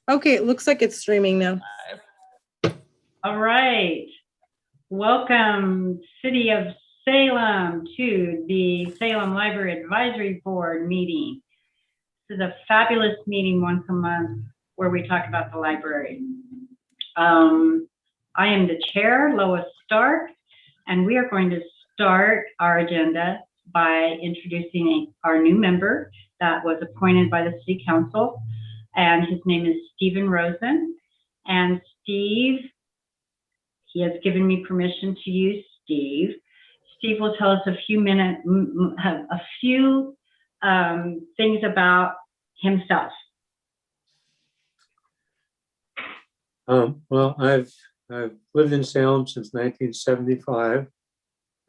Okay, it looks like it's streaming now. All right. Welcome, City of Salem, to the Salem Library Advisory Board meeting. This is a fabulous meeting once a month where we talk about the library. I am the chair, Lois Stark, and we are going to start our agenda by introducing our new member that was appointed by the City Council, and his name is Stephen Rosen. And Steve, he has given me permission to use Steve. Steve will tell us a few things about himself. Well, I've lived in Salem since 1975.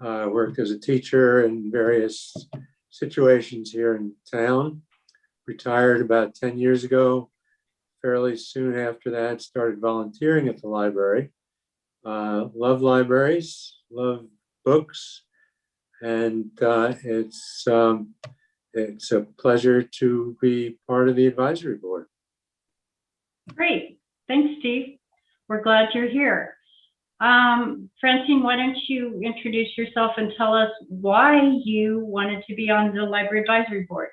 Worked as a teacher in various situations here in town. Retired about 10 years ago. Fairly soon after that, started volunteering at the library. Love libraries, love books, and it's a pleasure to be part of the advisory board. Great. Thanks, Steve. We're glad you're here. Francine, why don't you introduce yourself and tell us why you wanted to be on the Library Advisory Board?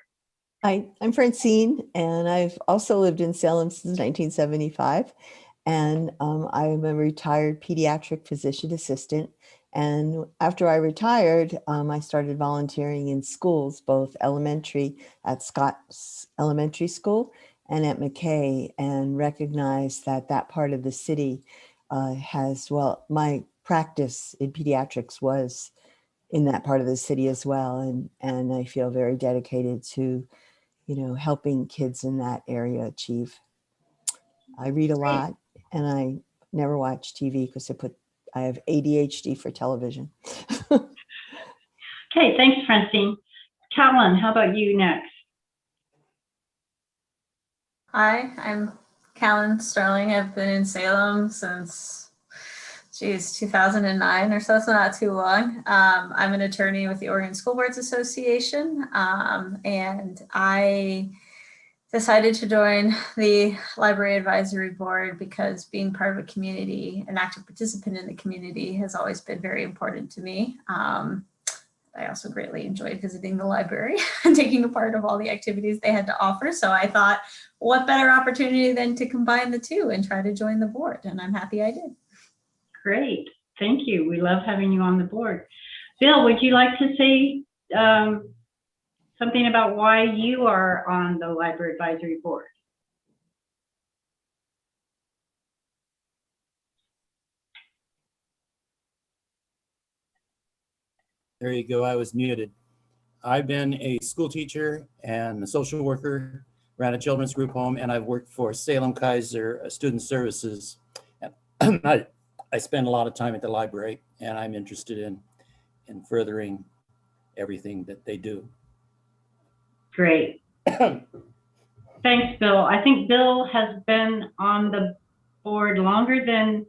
Hi, I'm Francine, and I've also lived in Salem since 1975. And I'm a retired pediatric physician assistant. And after I retired, I started volunteering in schools, both elementary at Scott's Elementary School and at McKay, and recognized that that part of the city has, well, my practice in pediatrics was in that part of the city as well. And I feel very dedicated to, helping kids in that area achieve. I read a lot, and I never watch TV because I have ADHD for television. Okay, thanks, Francine. Callan, how about you next? Hi, I'm Callan Sterling. I've been in Salem since, 2009 or so not too long. I'm an attorney with the Oregon School Boards Association, and I decided to join the Library Advisory Board because being part of a community, an active participant in the community, has always been very important to me. I also greatly enjoyed visiting the library and taking a part of all the activities they had to offer. So I thought, what better opportunity than to combine the two and try to join the board? And I'm happy I did. Great, thank you. We love having you on the board. Bill, would you like to say something about why you are on the Library Advisory Board? There you go, I was muted. I've been a school teacher and a social worker, ran a children's group home, and I've worked for Salem Kaiser Student Services. I spend a lot of time at the library, and I'm interested in furthering everything that they do. Great. Thanks, Bill. I think Bill has been on the board longer than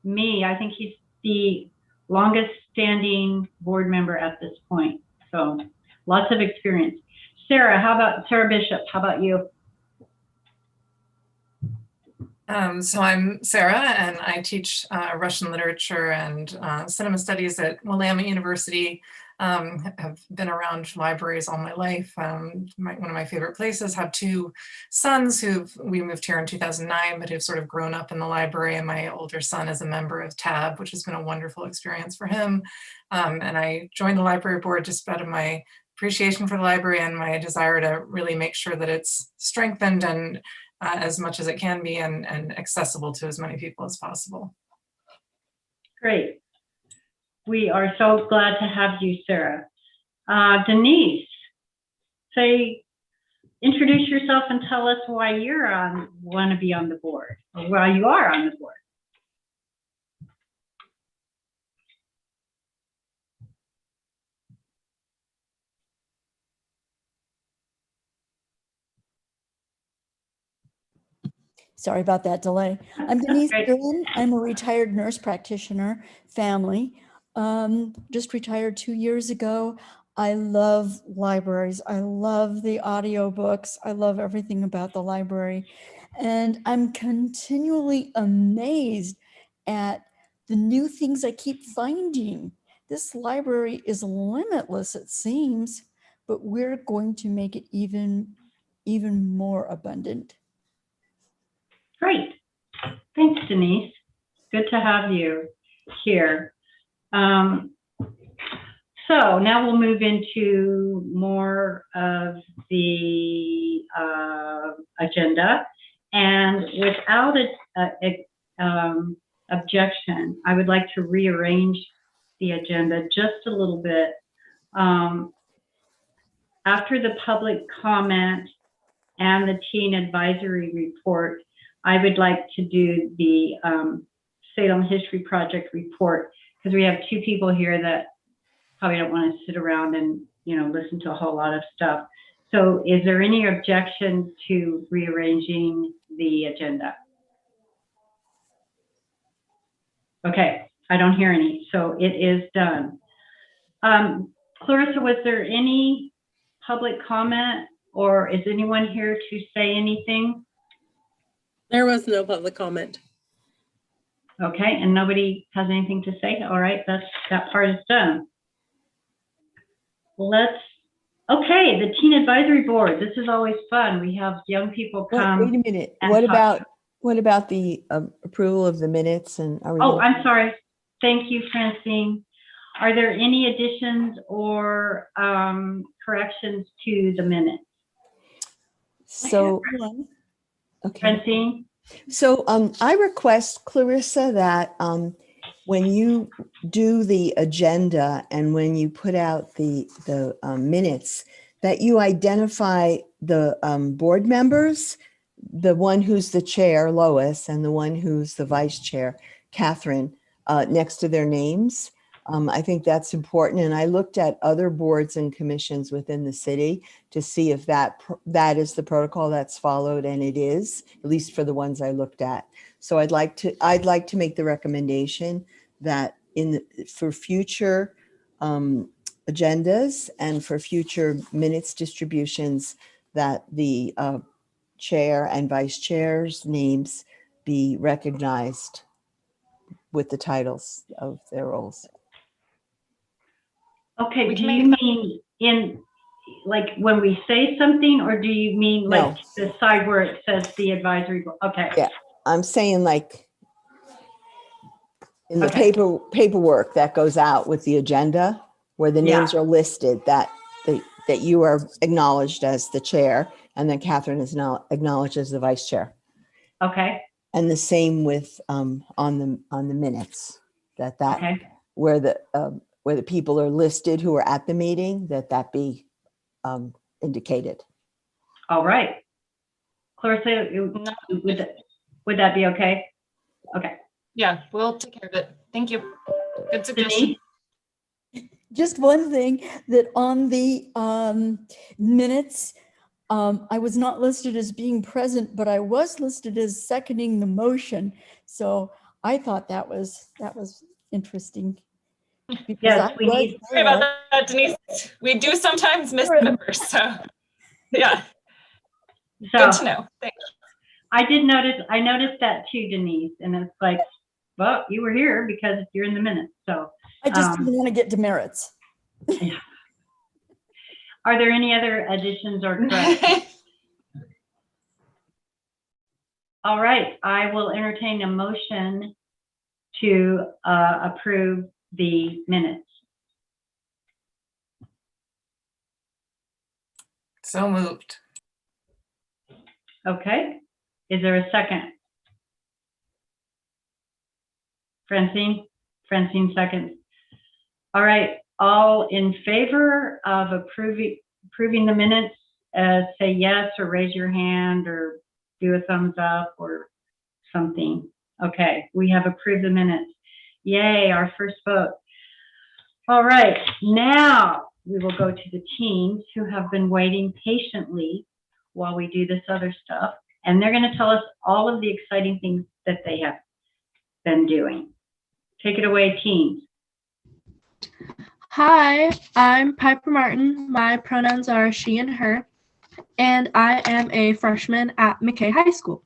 me. I think he's the longest standing board member at this point. So lots of experience. Sara, Sara Bishop, how about you? So I'm Sara, and I teach Russian literature and cinema studies at Willamette University. Have been around libraries all my life. One of my favorite places. Have two sons we moved here in 2009, but who've sort of grown up in the library. And my older son is a member of TAB, which has been a wonderful experience for him. And I joined the library board just out of my appreciation for the library and my desire to really make sure that it's strengthened and as much as it can be and accessible to as many people as possible. Great. We are so glad to have you, Sara. Denise, introduce yourself and tell us why you want to be on the board, or why you are on the board. Sorry about that delay. I'm Denise Dillon. I'm a retired nurse practitioner, family. Just retired 2 years ago. I love libraries. I love the audiobooks. I love everything about the library. And I'm continually amazed at the new things I keep finding. This library is limitless, it seems, but we're going to make it even more abundant. Great. Thanks, Denise. Good to have you here. So now we'll move into more of the agenda. And without objection, I would like to rearrange the agenda just a little bit. After the public comment and the teen advisory report, I would like to do the Salem History Project report, because we have two people here that probably don't want to sit around and, you know, listen to a whole lot of stuff. So is there any objection to rearranging the agenda? Okay, I don't hear any, so it is done. Clarissa, was there any public comment, or is anyone here to say anything? There was no public comment. Okay, and nobody has anything to say? All right, that part is done. Okay, the Teen Advisory Board. This is always fun. We have young people come. Wait a minute. and What about the approval of the minutes? And are we Oh, gonna- I'm sorry. Thank you, Francine. Are there any additions or corrections to the minutes? So, okay. Francine? So I request, Clarissa, that when you do the agenda and when you put out the minutes, that you identify the board members, the one who's the chair, Lois, and the one who's the vice chair, Catherine, next to their names. I think that's important. And I looked at other boards and commissions within the city to see if that is the protocol that's followed, and it is, at least for the ones I looked at. So I'd like to make the recommendation that for future agendas and for future minutes distributions, that the chair and vice chair's names be recognized with the titles of their roles. Okay, do you mean in, like, when we say something, or do you mean like the side where it says the advisory board? Okay. Yeah, I'm saying like in the paperwork that goes out with the agenda, where the names are listed, that you are acknowledged as the chair, and then Catherine is now acknowledged as the vice chair. Okay. And the same with on the minutes, where the people are listed who are at the meeting, that be indicated. All right. Clarissa, would that be okay? Okay. Yeah, we'll take care of it. Thank you. Good suggestion. Denise? Just one thing, that on the minutes, I was not listed as being present, but I was listed as seconding the motion. So I thought that was interesting. Yes, we need. Sorry about that, Denise. We do sometimes miss members, so yeah. So, good to know. Thanks. I noticed that too, Denise, and it's like, well, you were here because you're in the minutes. So I just didn't want to get demerits. Yeah. Are there any other additions or corrections? All right, I will entertain a motion to approve the minutes. So moved. Okay, is there a second? Francine seconds. All right, all in favor of approving the minutes, say yes or raise your hand or do a thumbs up or something. Okay, we have approved the minutes. Yay, our first vote. All right, now we will go to the teens who have been waiting patiently while we do this other stuff. And they're going to tell us all of the exciting things that they have been doing. Take it away, teens. Hi, I'm Piper Martin. My pronouns are she and her, and I am a freshman at McKay High School.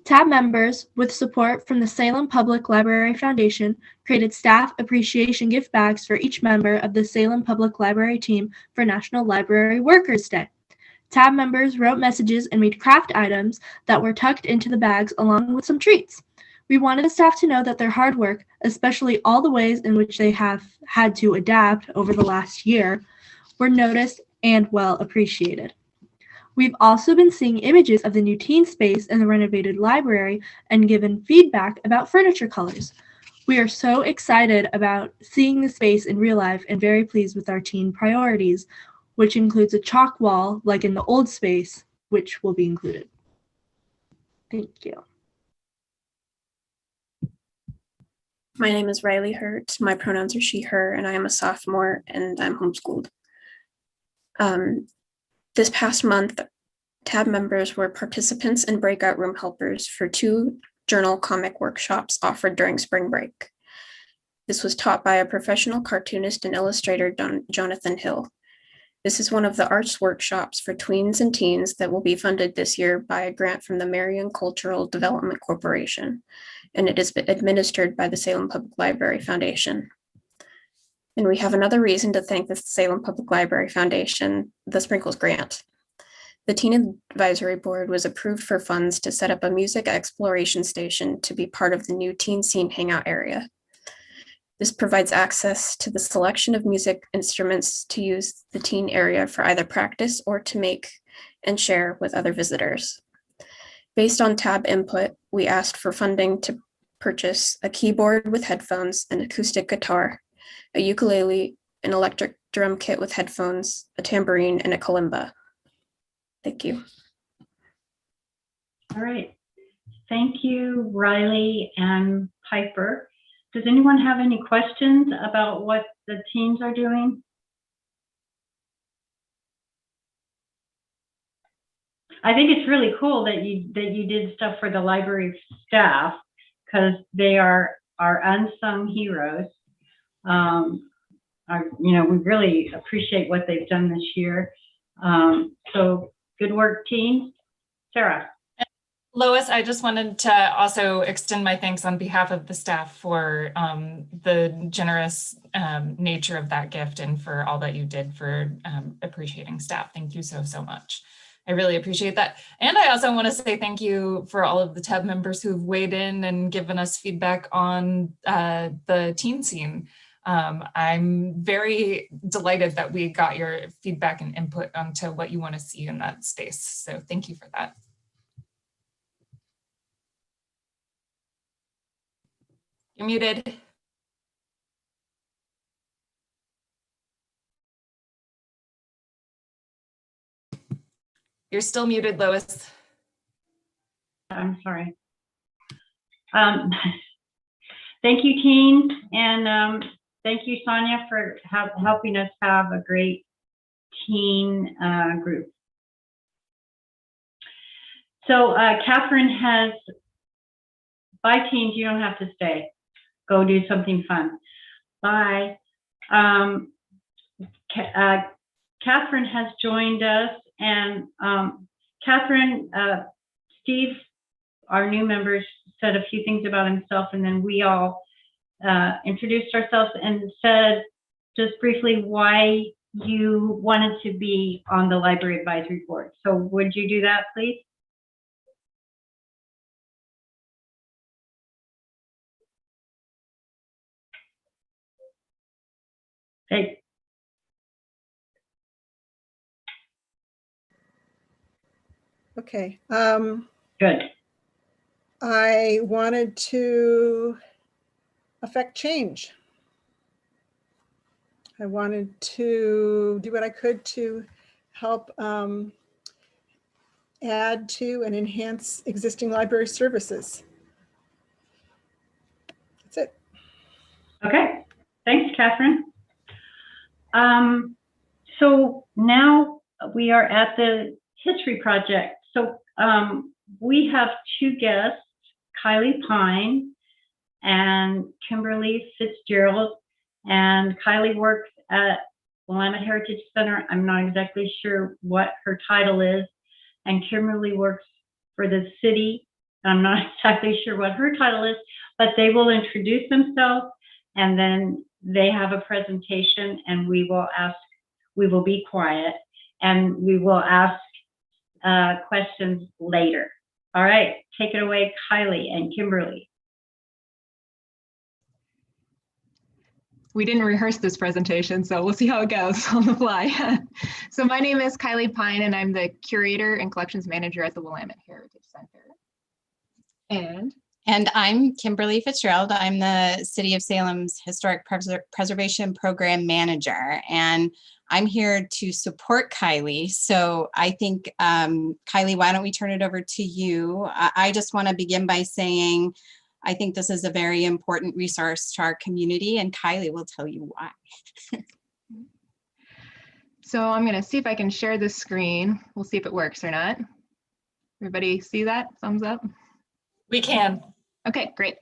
TAB members, with support from the Salem Public Library Foundation, created staff appreciation gift bags for each member of the Salem Public Library team for National Library Workers' Day. TAB members wrote messages and made craft items that were tucked into the bags along with some treats. We wanted the staff to know that their hard work, especially all the ways in which they have had to adapt over the last year, were noticed and well appreciated. We've also been seeing images of the new teen space in the renovated library and given feedback about furniture colors. We are so excited about seeing the space in real life and very pleased with our teen priorities, which includes a chalk wall like in the old space, which will be included. Thank you. My name is Riley Hurt. My pronouns are she, her, and I am a sophomore and I'm homeschooled. This past month, TAB members were participants and breakout room helpers for 2 journal comic workshops offered during spring break. This was taught by a professional cartoonist and illustrator, Jonathan Hill. This is one of the arts workshops for tweens and teens that will be funded this year by a grant from the Marion Cultural Development Corporation, and it is administered by the Salem Public Library Foundation. And we have another reason to thank the Salem Public Library Foundation, the Sprinkles Grant. The Teen Advisory Board was approved for funds to set up a music exploration station to be part of the new teen scene hangout area. This provides access to the selection of music instruments to use the teen area for either practice or to make and share with other visitors. Based on TAB input, we asked for funding to purchase a keyboard with headphones, an acoustic guitar, a ukulele, an electric drum kit with headphones, a tambourine, and a kalimba. Thank you. All right. Thank you, Riley and Piper. Does anyone have any questions about what the teams are doing? I think it's really cool that you did stuff for the library staff, because they are our unsung heroes. We really appreciate what they've done this year. So good work, team. Sara. Lois, I just wanted to also extend my thanks on behalf of the staff for the generous nature of that gift and for all that you did for appreciating staff. Thank you so, so much. I really appreciate that. And I also want to say thank you for all of the TAB members who've weighed in and given us feedback on the teen scene. I'm very delighted that we got your feedback and input onto what you want to see in that space. So thank you for that. You're muted. You're still muted, Lois. I'm sorry. Thank you, team, and thank you, Sonia, for helping us have a great teen group. So Catherine has, bye teens, you don't have to stay. Go do something fun. Bye. Catherine has joined us, and Catherine, Steve, our new members, said a few things about himself, and then we all introduced ourselves and said just briefly why you wanted to be on the Library Advisory Board. So would you do that, please? Hey. Okay. Good. I wanted to affect change. I wanted to do what I could to help add to and enhance existing library services. That's it. Okay. Thanks, Catherine. So now we are at the History Project. So we have 2 guests, Kylie Pine and Kimberly Fitzgerald. And Kylie works at Willamette Heritage Center. I'm not exactly sure what her title is. And Kimberly works for the city I'm not exactly sure what her title is, but they will introduce themselves and then they have a presentation and we will be quiet and we will ask questions later. All right, take it away, Kylie and Kimberly. We didn't rehearse this presentation, so we'll see how it goes on the fly. So my name is Kylie Pine, and I'm the curator and collections manager at the Willamette Heritage Center. And I'm Kimberly Fitzgerald. I'm the City of Salem's Historic Preservation Program Manager, and I'm here to support Kylie. So I think, Kylie, why don't we turn it over to you? I just want to begin by saying, I think this is a very important resource to our community, and Kylie will tell you why. So I'm going to see if I can share this screen. We'll see if it works or not. Everybody see that? Thumbs up? We can. Okay, great.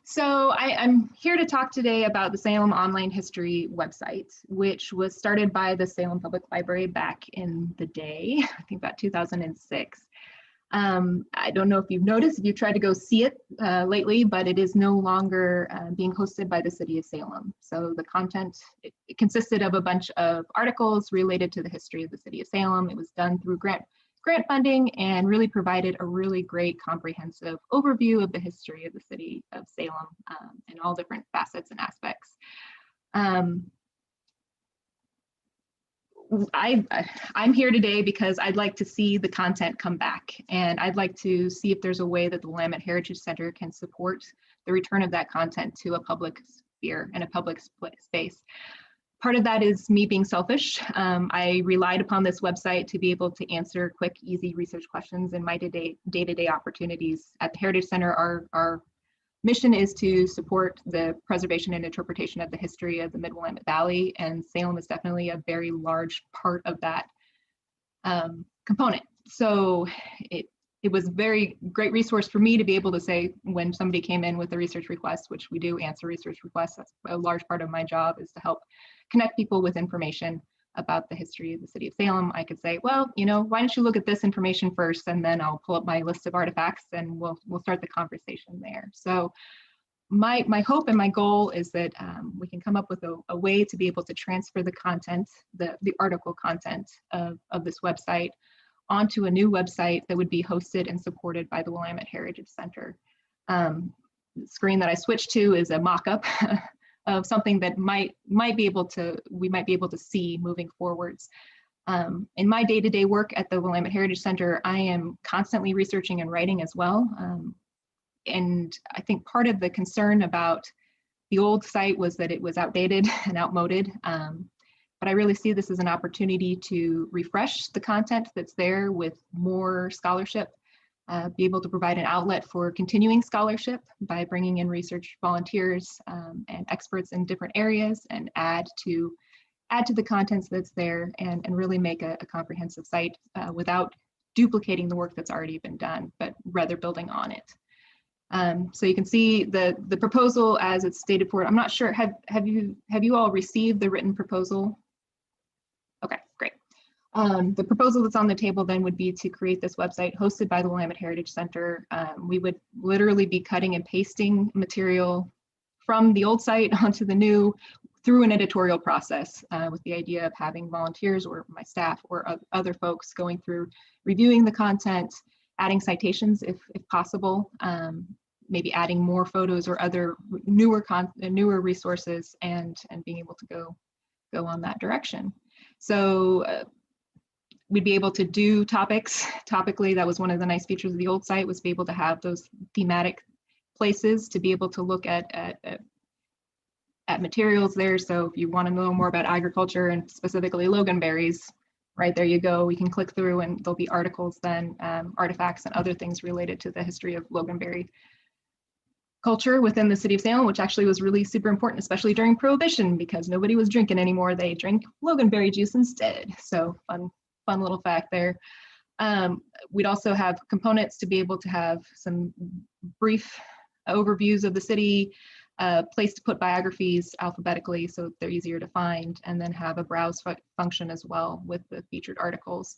So I'm here to talk today about the Salem Online History website, which was started by the Salem Public Library back in the day, I think about 2006. I don't know if you've noticed, if you've tried to go see it lately, but it is no longer being hosted by the City of Salem. So the content, it consisted of a bunch of articles related to the history of the City of Salem. It was done through grant funding and really provided a really great comprehensive overview of the history of the City of Salem in all different facets and aspects. I'm here today because I'd like to see the content come back, and I'd like to see if there's a way that the Willamette Heritage Center can support the return of that content to a public sphere and a public space. Part of that is me being selfish. I relied upon this website to be able to answer quick, easy research questions in my day-to-day opportunities. At the Heritage Center, our mission is to support the preservation and interpretation of the history of the Mid-Willamette Valley, and Salem is definitely a very large part of that component. So it was a very great resource for me to be able to say, when somebody came in with a research request, which we do answer research requests, that's a large part of my job, is to help connect people with information about the history of the City of Salem. I could say, well, you know, why don't you look at this information first, and then I'll pull up my list of artifacts and we'll start the conversation there. So my hope and my goal is that we can come up with a way to be able to transfer the content, the article content of this website onto a new website that would be hosted and supported by the Willamette Heritage Center. The screen that I switched to is a mock-up of something that we might be able to see moving forwards. In my day-to-day work at the Willamette Heritage Center, I am constantly researching and writing as well. And I think part of the concern about the old site was that it was outdated and outmoded. But I really see this as an opportunity to refresh the content that's there with more scholarship, be able to provide an outlet for continuing scholarship by bringing in research volunteers and experts in different areas, and add to the contents that's there, and really make a comprehensive site without duplicating the work that's already been done, but rather building on it. So you can see the proposal as it's stated for it. I'm not sure, have you all received the written proposal? Okay, great. The proposal that's on the table then would be to create this website hosted by the Willamette Heritage Center. We would literally be cutting and pasting material from the old site onto the new through an editorial process, with the idea of having volunteers or my staff or other folks going through, reviewing the content, adding citations if possible, maybe adding more photos or other newer resources, and being able to go on that direction. So we'd be able to do topically. That was one of the nice features of the old site, was be able to have those thematic places to be able to look at materials there. So if you want to know more about agriculture and specifically loganberries, right there you go. We can click through and there'll be articles then, artifacts and other things related to the history of loganberry culture within the City of Salem, which actually was really super important, especially during Prohibition, because nobody was drinking anymore. They drank loganberry juice instead. So fun little fact there. We'd also have components to be able to have some brief overviews of the city, place to put biographies alphabetically so they're easier to find, and then have a browse function as well with the featured articles.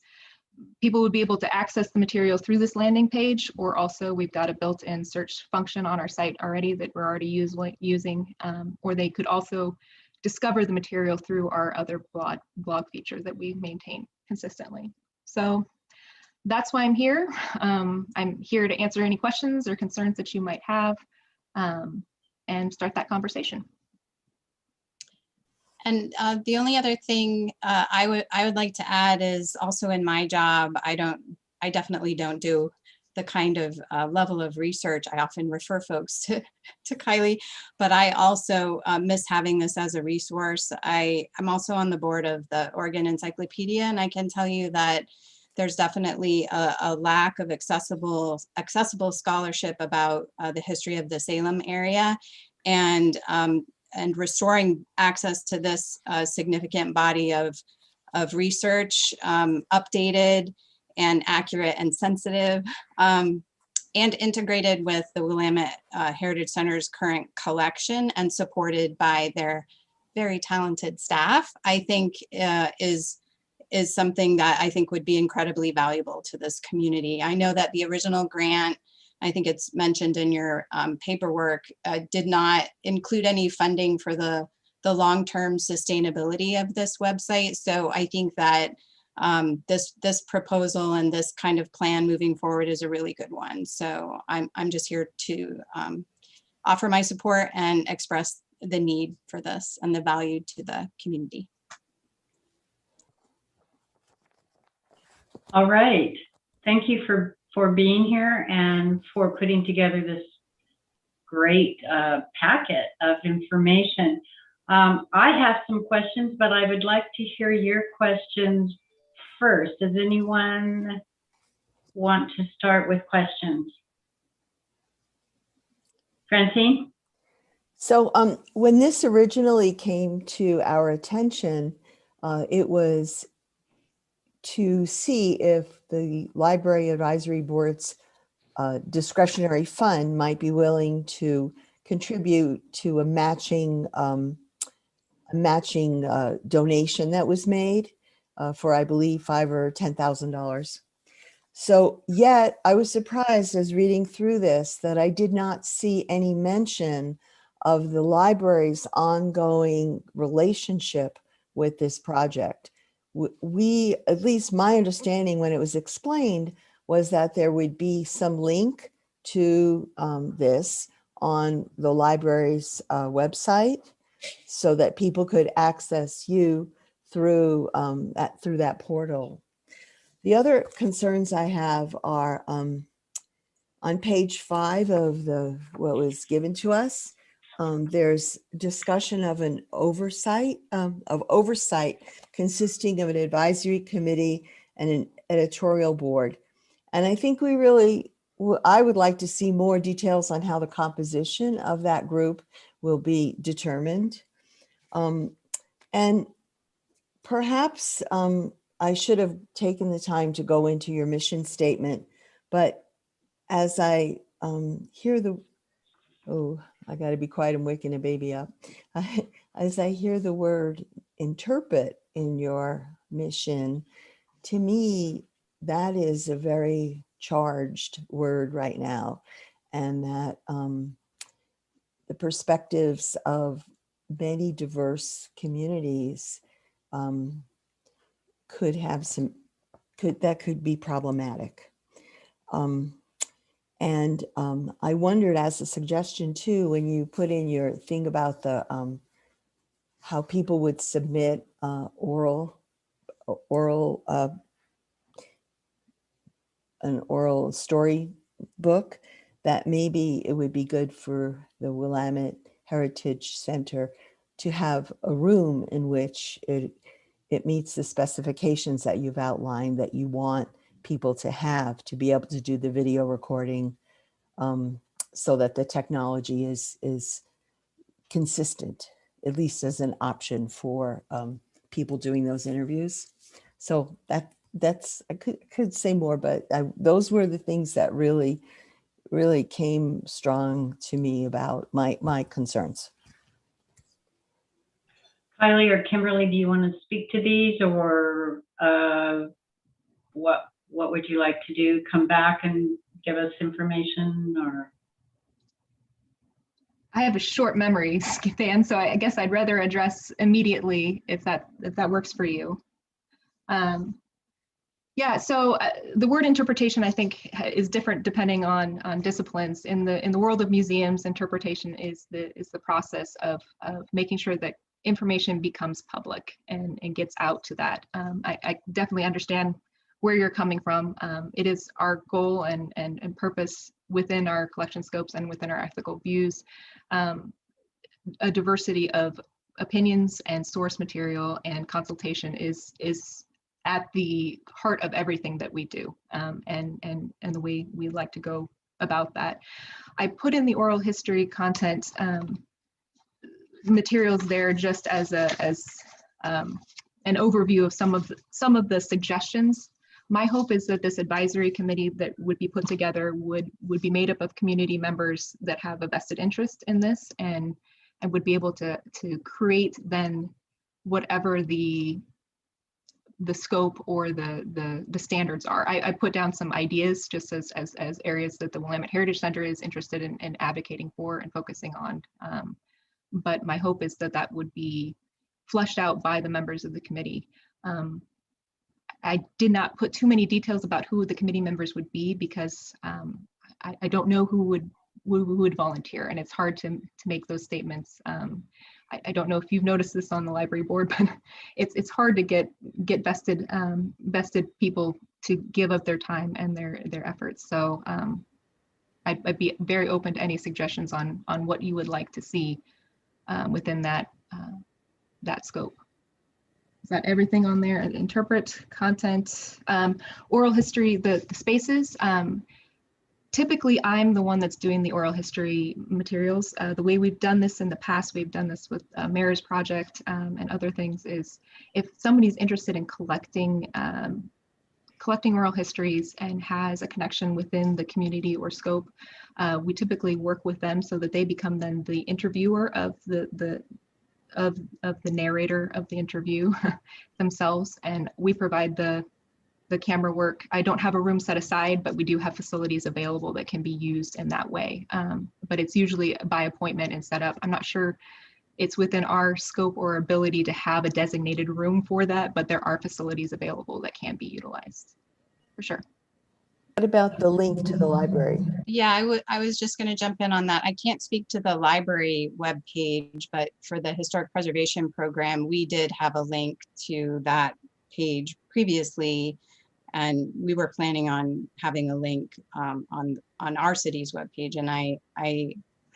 people would be able to access the materials through this landing page, or also we've got a built-in search function on our site already that we're already using, or they could also discover the material through our other blog features that we maintain consistently. So that's why I'm here. I'm here to answer any questions or concerns that you might have, and start that conversation. And the only other thing I would like to add is also in my job, I definitely don't do the kind of level of research. I often refer folks to Kylie, but I also miss having this as a resource. I'm also on the board of the Oregon Encyclopedia, and I can tell you that there's definitely a lack of accessible scholarship about the history of the Salem area, and restoring access to this significant body of research, updated and accurate and sensitive, and integrated with the Willamette Heritage Center's current collection and supported by their very talented staff, I think is something that I think would be incredibly valuable to this community. I know that the original grant, I think it's mentioned in your paperwork, did not include any funding for the long-term sustainability of this website. So I think that this proposal and this kind of plan moving forward is a really good one. So I'm just here to offer my support and express the need for this and the value to the community. All right. Thank you for being here and for putting together this great packet of information. I have some questions, but I would like to hear your questions first. Does anyone want to start with questions? Francine? So when this originally came to our attention, it was to see if the Library Advisory Board's discretionary fund might be willing to contribute to a matching donation that was made for, I believe, $5,000 or $10,000. So yet I was surprised as reading through this that I did not see any mention of the library's ongoing relationship with this project. We, at least my understanding when it was explained, was that there would be some link to this on the library's website so that people could access you through that portal. The other concerns I have are on page 5 of what was given to us. There's discussion of an oversight consisting of an advisory committee and an editorial board. And I think I would like to see more details on how the composition of that group will be determined. And perhaps I should have taken the time to go into your mission statement, but as I hear I got to be quiet, I'm waking a baby up. As I hear the word interpret in your mission, to me, that is a very charged word right now. And that the perspectives of many diverse communities could be problematic. And I wondered, as a suggestion too, when you put in your thing about how people would submit an oral story book, that maybe it would be good for the Willamette Heritage Center to have a room in which it meets the specifications that you've outlined that you want people to have to be able to do the video recording, so that the technology is consistent, at least as an option for people doing those interviews. So that's I could say more, but those were the things that really came strong to me about my concerns. Kylie or Kimberly, do you want to speak to these, or what would you like to do? Come back and give us information, or? I have a short memory, Dan, so I guess I'd rather address immediately if that works for you. Yeah, so the word interpretation, I think, is different depending on disciplines. In the world of museums, interpretation is the process of making sure that information becomes public and gets out to that. I definitely understand where you're coming from. It is our goal and purpose within our collection scopes and within our ethical views, a diversity of opinions and source material and consultation is at the heart of everything that we do, and the way we like to go about that. I put in the oral history content materials there just as an overview of some of the suggestions. My hope is that this advisory committee that would be put together would be made up of community members that have a vested interest in this and would be able to create then whatever the scope or the standards are. I put down some ideas just as areas that the Willamette Heritage Center is interested in advocating for and focusing on. But my hope is that would be fleshed out by the members of the committee. I did not put too many details about who the committee members would be because I don't know who would volunteer, and it's hard to make those statements. I don't know if you've noticed this on the library board, but it's hard to get vested people to give up their time and their efforts. So I'd be very open to any suggestions on what you would like to see within that scope. Is that everything on there? Interpret, content, oral history, the spaces. Typically, I'm the one that's doing the oral history materials. The way we've done this in the past, we've done this with Mayor's Project and other things, is if somebody's interested in collecting oral histories and has a connection within the community or scope, we typically work with them so that they become then the interviewer of the narrator of the interview themselves, and we provide the camera work. I don't have a room set aside, but we do have facilities available that can be used in that way. But it's usually by appointment and set up. I'm not sure it's within our scope or ability to have a designated room for that, but there are facilities available that can be utilized, for sure. What about the link to the library? Yeah, I was just going to jump in on that. I can't speak to the library webpage, but for the Historic Preservation Program, we did have a link to that page previously, and we were planning on having a link on our city's webpage. And I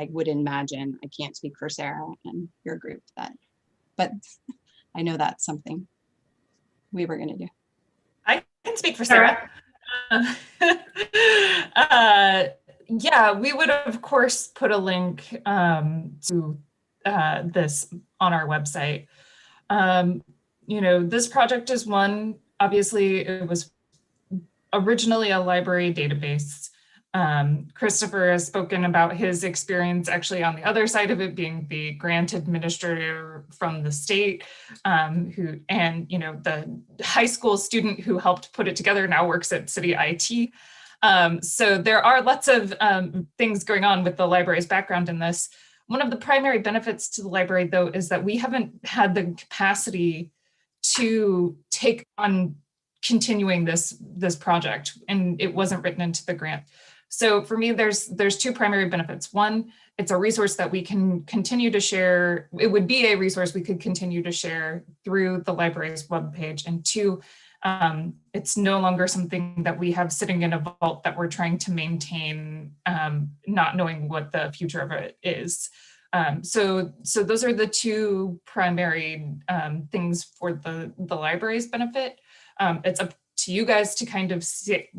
would imagine, I can't speak for Sara and your group, but I know that's something we were going to do. I can speak for Sara. Yeah, we would of course put a link to this on our website. This project is one, obviously it was originally a library database. Christopher has spoken about his experience actually on the other side of it, being the grant administrator from the state, the high school student who helped put it together now works at City IT. So there are lots of things going on with the library's background in this. One of the primary benefits to the library, though, is that we haven't had the capacity to take on continuing this project, and it wasn't written into the grant. So for me, there's two primary benefits. One, it's a resource that we can continue to share. It would be a resource we could continue to share through the library's webpage. And two, it's no longer something that we have sitting in a vault that we're trying to maintain, not knowing what the future of it is. So those are the two primary things for the library's benefit. It's up to you guys to kind of say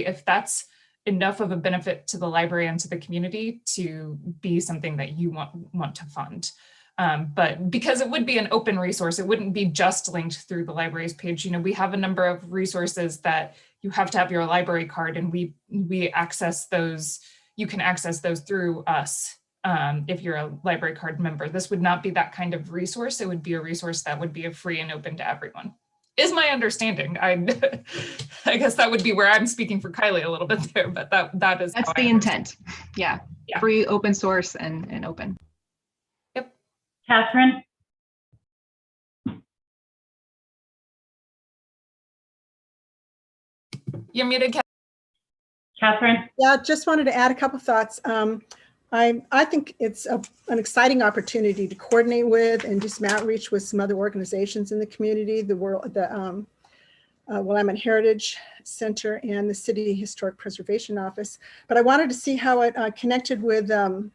if that's enough of a benefit to the library and to the community to be something that you want to fund. But because it would be an open resource, it wouldn't be just linked through the library's page. We have a number of resources that you have to have your library card, and we access those. You can access those through us if you're a library card member. This would not be that kind of resource. It would be a resource that would be free and open to everyone. is my understanding. I guess that would be where I'm speaking for Kylie a little bit there, but that is That's how the I intent. Yeah. Yeah. Free, open source, and open. Yep. Catherine? You're muted, Catherine? Yeah, just wanted to add a couple thoughts. I think it's an exciting opportunity to coordinate with and do some outreach with some other organizations in the community, the Willamette Heritage Center and the City Historic Preservation Office. But I wanted to see how it connected with the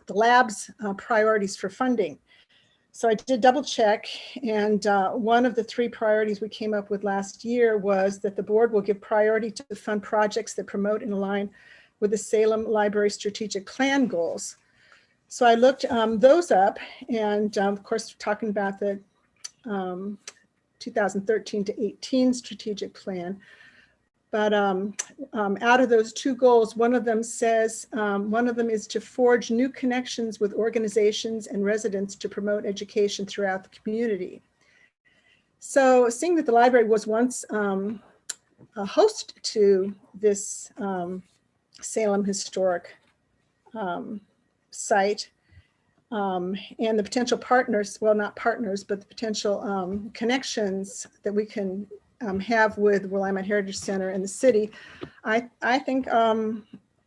lab's priorities for funding. So I did double check, and one of the 3 priorities we came up with last year was that the board will give priority to fund projects that promote and align with the Salem Library Strategic Plan goals. So I looked those up, and of course, talking about the 2013 to 18 strategic plan. But out of those 2 goals, one of them says, one of them is to forge new connections with organizations and residents to promote education throughout the community. So seeing that the library was once a host to this Salem historic site, and the potential partners, well, not partners, but the potential connections that we can have with Willamette Heritage Center and the city, I think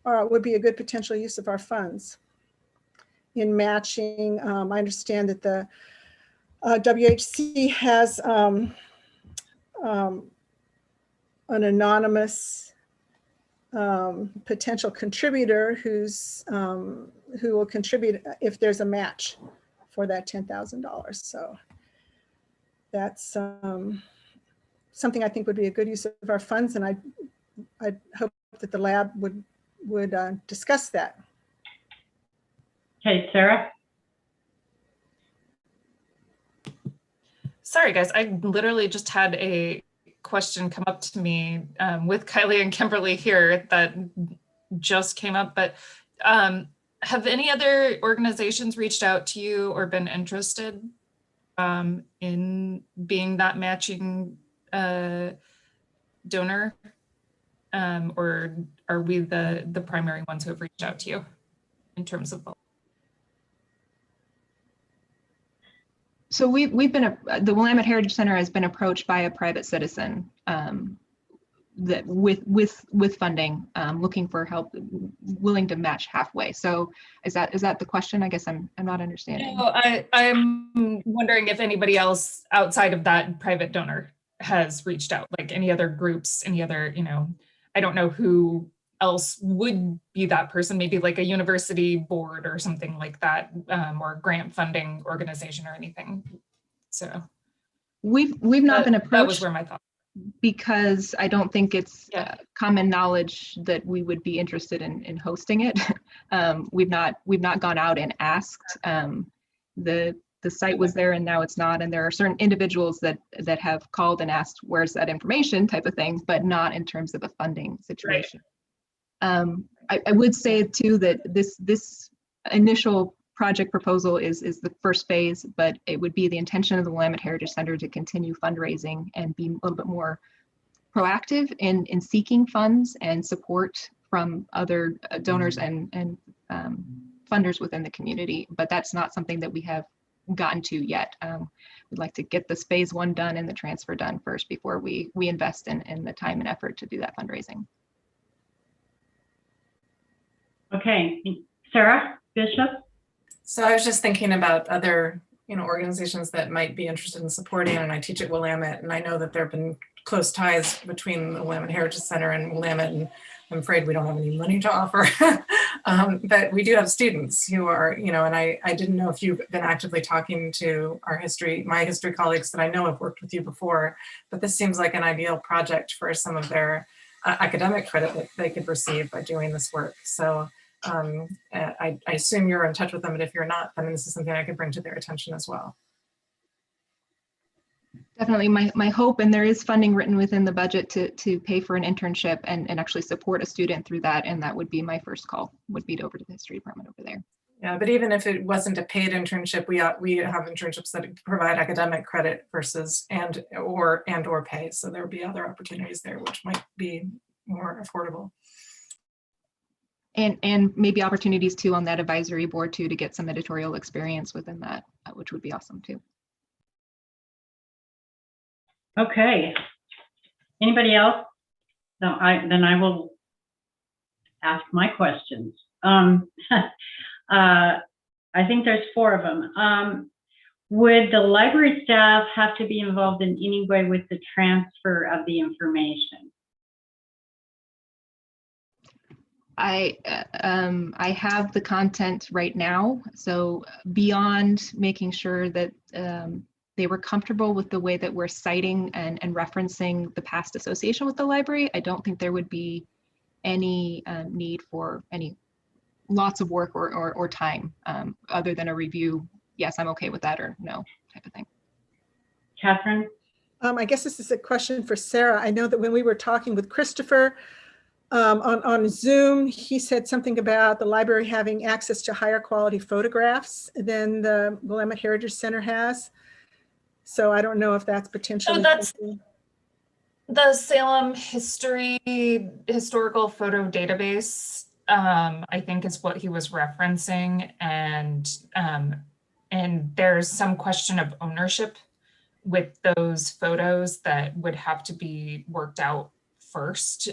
would be a good potential use of our funds in matching. I understand that the WHC has an anonymous potential contributor who will contribute if there's a match for that $10,000. So that's something I think would be a good use of our funds, and I hope that the lab would discuss that. Okay, Sara? Sorry, guys. I literally just had a question come up to me with Kylie and Kimberly here that just came up, but have any other organizations reached out to you or been interested in being that matching donor, or are we the primary ones who have reached out to you in terms of? So we've been, the Willamette Heritage Center has been approached by a private citizen that with funding, looking for help, willing to match halfway. So is that the question? I guess I'm not understanding. No, I'm wondering if anybody else outside of that private donor has reached out, like any other groups, any other, I don't know who else would be that person, maybe like a university board or something like that, or grant funding organization or anything. So we've not been approached. That was where my thought. Because I don't think it's common knowledge that we would be interested in hosting it. We've not gone out and asked. The site was there and now it's not, and there are certain individuals that have called and asked where's that information type of thing, but not in terms of a funding situation. Right. I would say too that this initial project proposal is the first phase, but it would be the intention of the Willamette Heritage Center to continue fundraising and be a little bit more proactive in seeking funds and support from other donors and funders within the community. But that's not something that we have gotten to yet. We'd like to get this phase 1 done and the transfer done first before we invest in the time and effort to do that fundraising. Okay, Sara Bishop? So I was just thinking about other, organizations that might be interested in supporting, and I teach at Willamette, and I know that there have been close ties between the Willamette Heritage Center and Willamette, and I'm afraid we don't have any money to offer. But we do have students who are, and I didn't know if you've been actively talking to my history colleagues that I know have worked with you before, but this seems like an ideal project for some of their academic credit that they could receive by doing this work. So I assume you're in touch with them, and if you're not, then this is something I could bring to their attention as well. Definitely my hope, and there is funding written within the budget to pay for an internship and actually support a student through that, and that would be my first call, would be over to the history department over there. Yeah, but even if it wasn't a paid internship, we have internships that provide academic credit versus or pay. So there would be other opportunities there which might be more affordable. And maybe opportunities too on that advisory board too to get some editorial experience within that, which would be awesome too. Okay. Anybody else? No, then I will ask my questions. I think there's 4 of them. Would the library staff have to be involved in any way with the transfer of the information? I have the content right now, so beyond making sure that they were comfortable with the way that we're citing and referencing the past association with the library, I don't think there would be any need for any lots of work or time other than a review. Yes, I'm okay with that, or no type of thing. Catherine? I guess this is a question for Sara. I know that when we were talking with Christopher on Zoom, he said something about the library having access to higher quality photographs than the Willamette Heritage Center has. So I don't know if that's potentially. So that's the Salem historical photo database, I think is what he was referencing. And there's some question of ownership with those photos that would have to be worked out first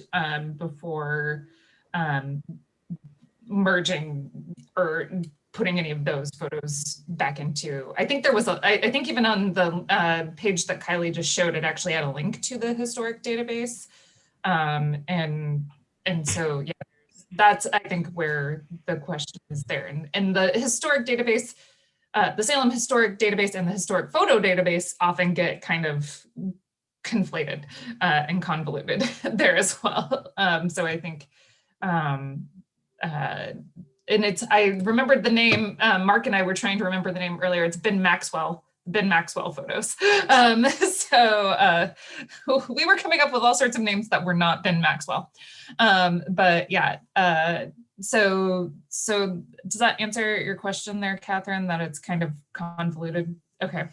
before merging or putting any of those photos back into. I think there was I think even on the page that Kylie just showed, it actually had a link to the historic database. And so, yeah, that's, I think, where the question is there. And the historic database, the Salem historic database and the historic photo database often get kind of conflated and convoluted there as well. So I think, and I remembered the name, Mark and I were trying to remember the name earlier. It's Ben Maxwell photos. So we were coming up with all sorts of names that were not Ben Maxwell. But yeah, so does that answer your question there, Catherine, that it's kind of convoluted? Okay.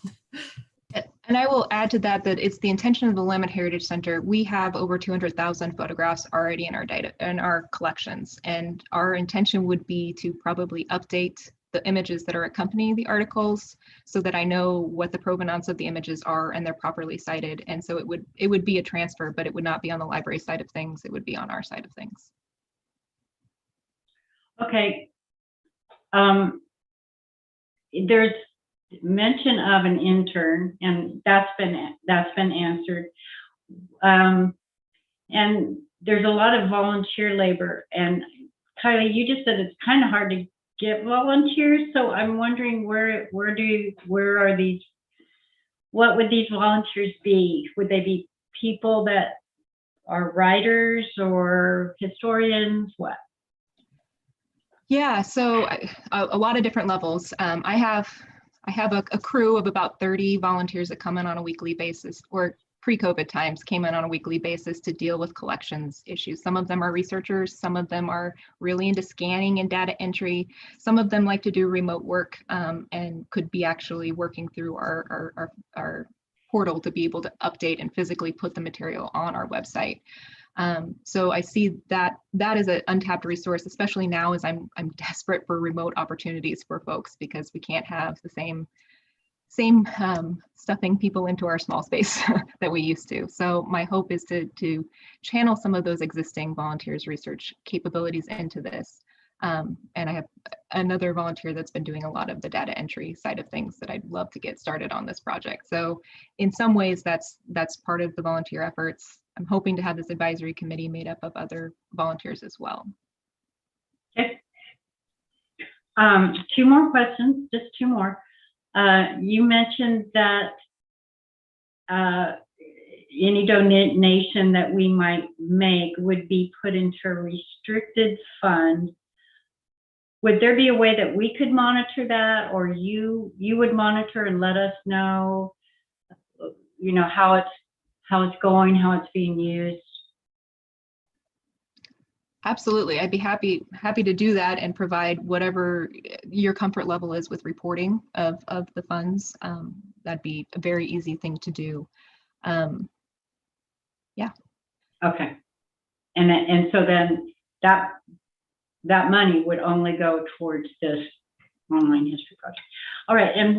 And I will add to that it's the intention of the Willamette Heritage Center. We have over 200,000 photographs already in our data, in our collections, and our intention would be to probably update the images that are accompanying the articles so that I know what the provenance of the images are and they're properly cited. And so it would be a transfer, but it would not be on the library side of things. It would be on our side of things. Okay. There's mention of an intern, and that's been answered. And there's a lot of volunteer labor. And Kylie, you just said it's kind of hard to get volunteers. So I'm wondering what would these volunteers be? Would they be people that are writers or historians? What? Yeah, so a lot of different levels. I have a crew of about 30 volunteers that come in on a weekly basis, or pre-COVID times came in on a weekly basis to deal with collections issues. Some of them are researchers, some of them are really into scanning and data entry. Some of them like to do remote work and could be actually working through our portal to be able to update and physically put the material on our website. So I see that is an untapped resource, especially now as I'm desperate for remote opportunities for folks, because we can't have the same stuffing people into our small space that we used to. So my hope is to channel some of those existing volunteers' research capabilities into this. And I have another volunteer that's been doing a lot of the data entry side of things that I'd love to get started on this project. So in some ways, that's part of the volunteer efforts. I'm hoping to have this advisory committee made up of other volunteers as well. Okay. 2 more questions, just 2 more. You mentioned that any donation that we might make would be put into a restricted fund. Would there be a way that we could monitor that, or you would monitor and let us know, how it's going, how it's being used? Absolutely. I'd be happy to do that and provide whatever your comfort level is with reporting of the funds. That'd be a very easy thing to do. Yeah. Okay. And so then that money would only go towards this online history project. All right. And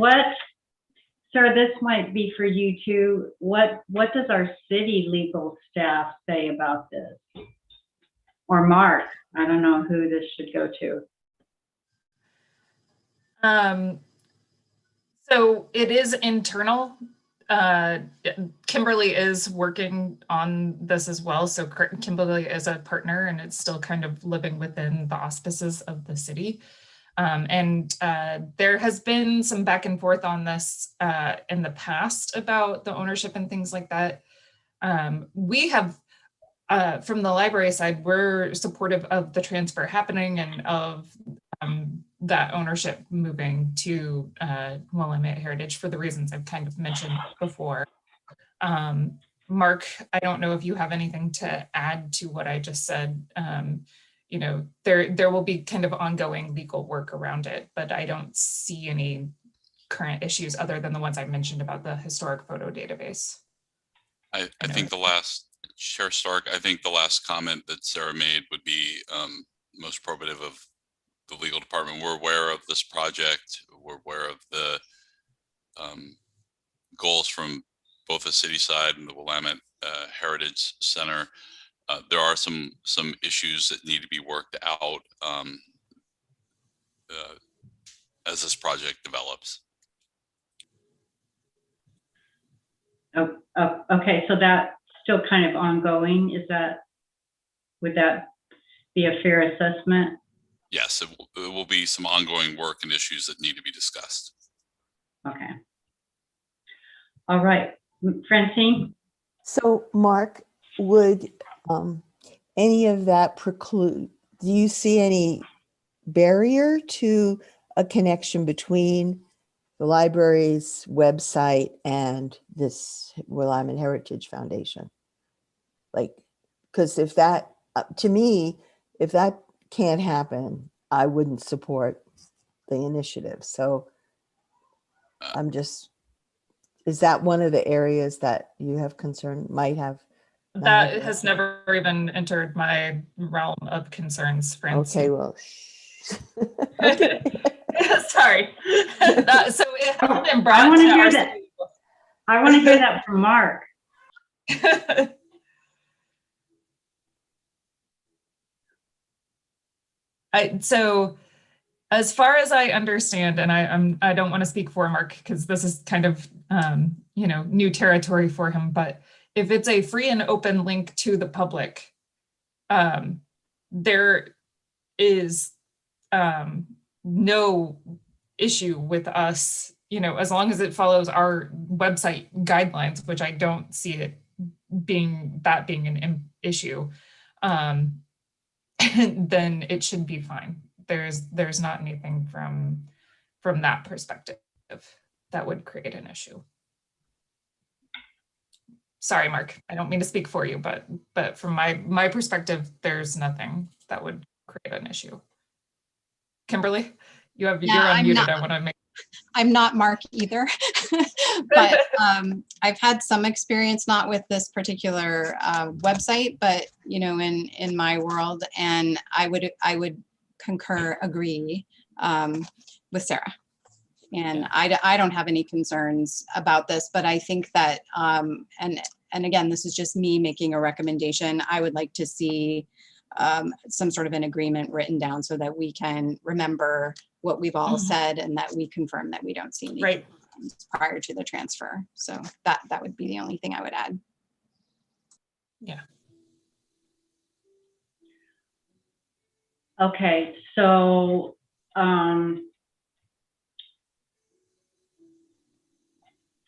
Sarah, this might be for you too. What does our city legal staff say about this? Or Mark, I don't know who this should go to. So it is internal. Kimberly is working on this as well. So Kimberly is a partner and it's still kind of living within the auspices of the city. And there has been some back and forth on this in the past about the ownership and things like that. We have, from the library side, we're supportive of the transfer happening and of that ownership moving to Willamette Heritage for the reasons I've kind of mentioned before. Mark, I don't know if you have anything to add to what I just said. You know, there will be kind of ongoing legal work around it, but I don't see any current issues other than the ones I mentioned about the historic photo database. I think the last, Chair Stark, I think the last comment that Sarah made would be most probative of the legal department. We're aware of this project. We're aware of the goals from both the city side and the Willamette Heritage Center. There are some issues that need to be worked out as this project develops. Okay, so that's still kind of ongoing. Would that be a fair assessment? Yes, it will be some ongoing work and issues that need to be discussed. Okay. All right, Francine? So Mark, would any of that preclude, do you see any barrier to a connection between the library's website and this Willamette Heritage Foundation? Like, because if that, to me, if that can't happen, I wouldn't support the initiative. So I'm just, is that one of the areas that you have concern, might have? That has never even entered my realm of concerns, Francine. Okay, well, okay. Sorry. So it has been brought I want to to hear our that. I want to hear that from Mark. So as far as I understand, and I don't want to speak for Mark because this is kind of you know, new territory for him, but if it's a free and open link to the public, there is no issue with us, you know, as long as it follows our website guidelines, which I don't see it being an issue, then it should be fine. There's not anything from that perspective that would create an issue. Sorry, Mark, I don't mean to speak for you, but from my perspective, there's nothing that would create an issue. Kimberly, you're unmuted. I want to make. I'm not Mark either, but I've had some experience, not with this particular website, but you know, in my world, and I would agree with Sarah. And I don't have any concerns about this, but I think that, and again, this is just me making a recommendation. I would like to see some sort of an agreement written down so that we can remember what we've all said and that we confirm that we don't see any problems prior to the transfer. So that would be the only thing I would add. Yeah. Okay, so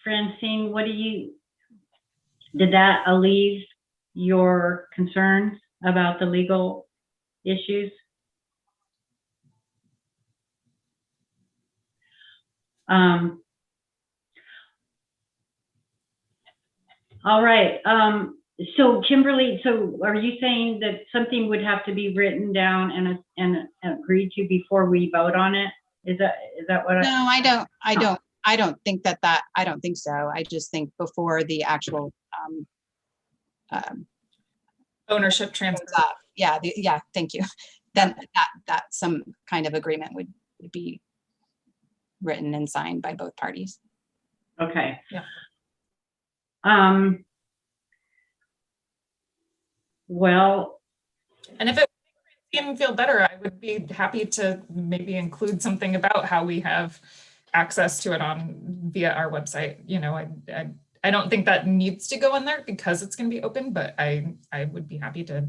Francine, did that alleviate your concerns about the legal issues? All right, So Kimberly, so are you saying that something would have to be written down and agreed to before we vote on it? Is that what No, I don't think I don't think so. I just think before the actual Ownership transfer. yeah, yeah, thank you. Then that some kind of agreement would be written and signed by both parties. Okay. Yeah. Well, and if it makes him feel better, I would be happy to maybe include something about how we have access to it via our website. You know, I don't think that needs to go in there because it's going to be open, but I would be happy to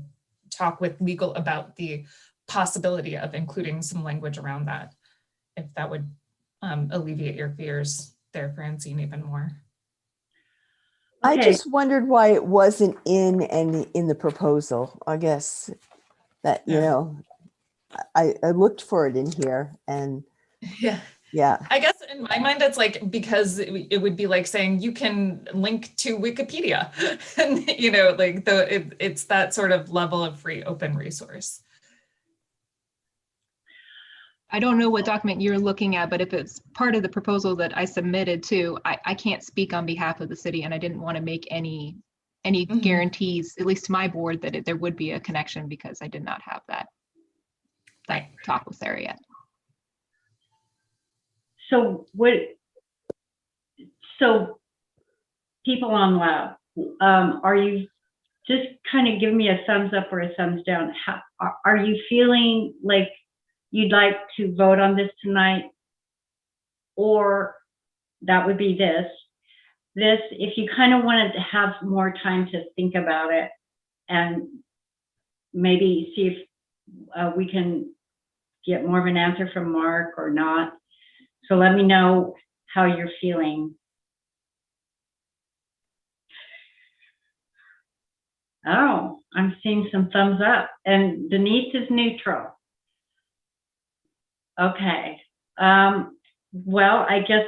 talk with legal about the possibility of including some language around that, if that would alleviate your fears there, Francine, even more. I okay. just wondered why it wasn't in the proposal. I guess that, you know, I looked for it in here and yeah. I guess in my mind, it's like, because it would be like saying you can link to Wikipedia and, you know, like it's that sort of level of free open resource. I don't know what document you're looking at, but if it's part of the proposal that I submitted to, I can't speak on behalf of the city, and I didn't want to make any guarantees, at least to my board, that there would be a connection, because I did not have that talk with Sara yet. So people on Lab, are you just kind of give me a thumbs up or a thumbs down? How, are you feeling like you'd like to vote on this tonight? Or that would be this, if you kind of wanted to have more time to think about it and maybe see if we can get more of an answer from Mark or not. So let me know how you're feeling. Oh, I'm seeing some thumbs up, and Denise is neutral. Okay. Well, I guess,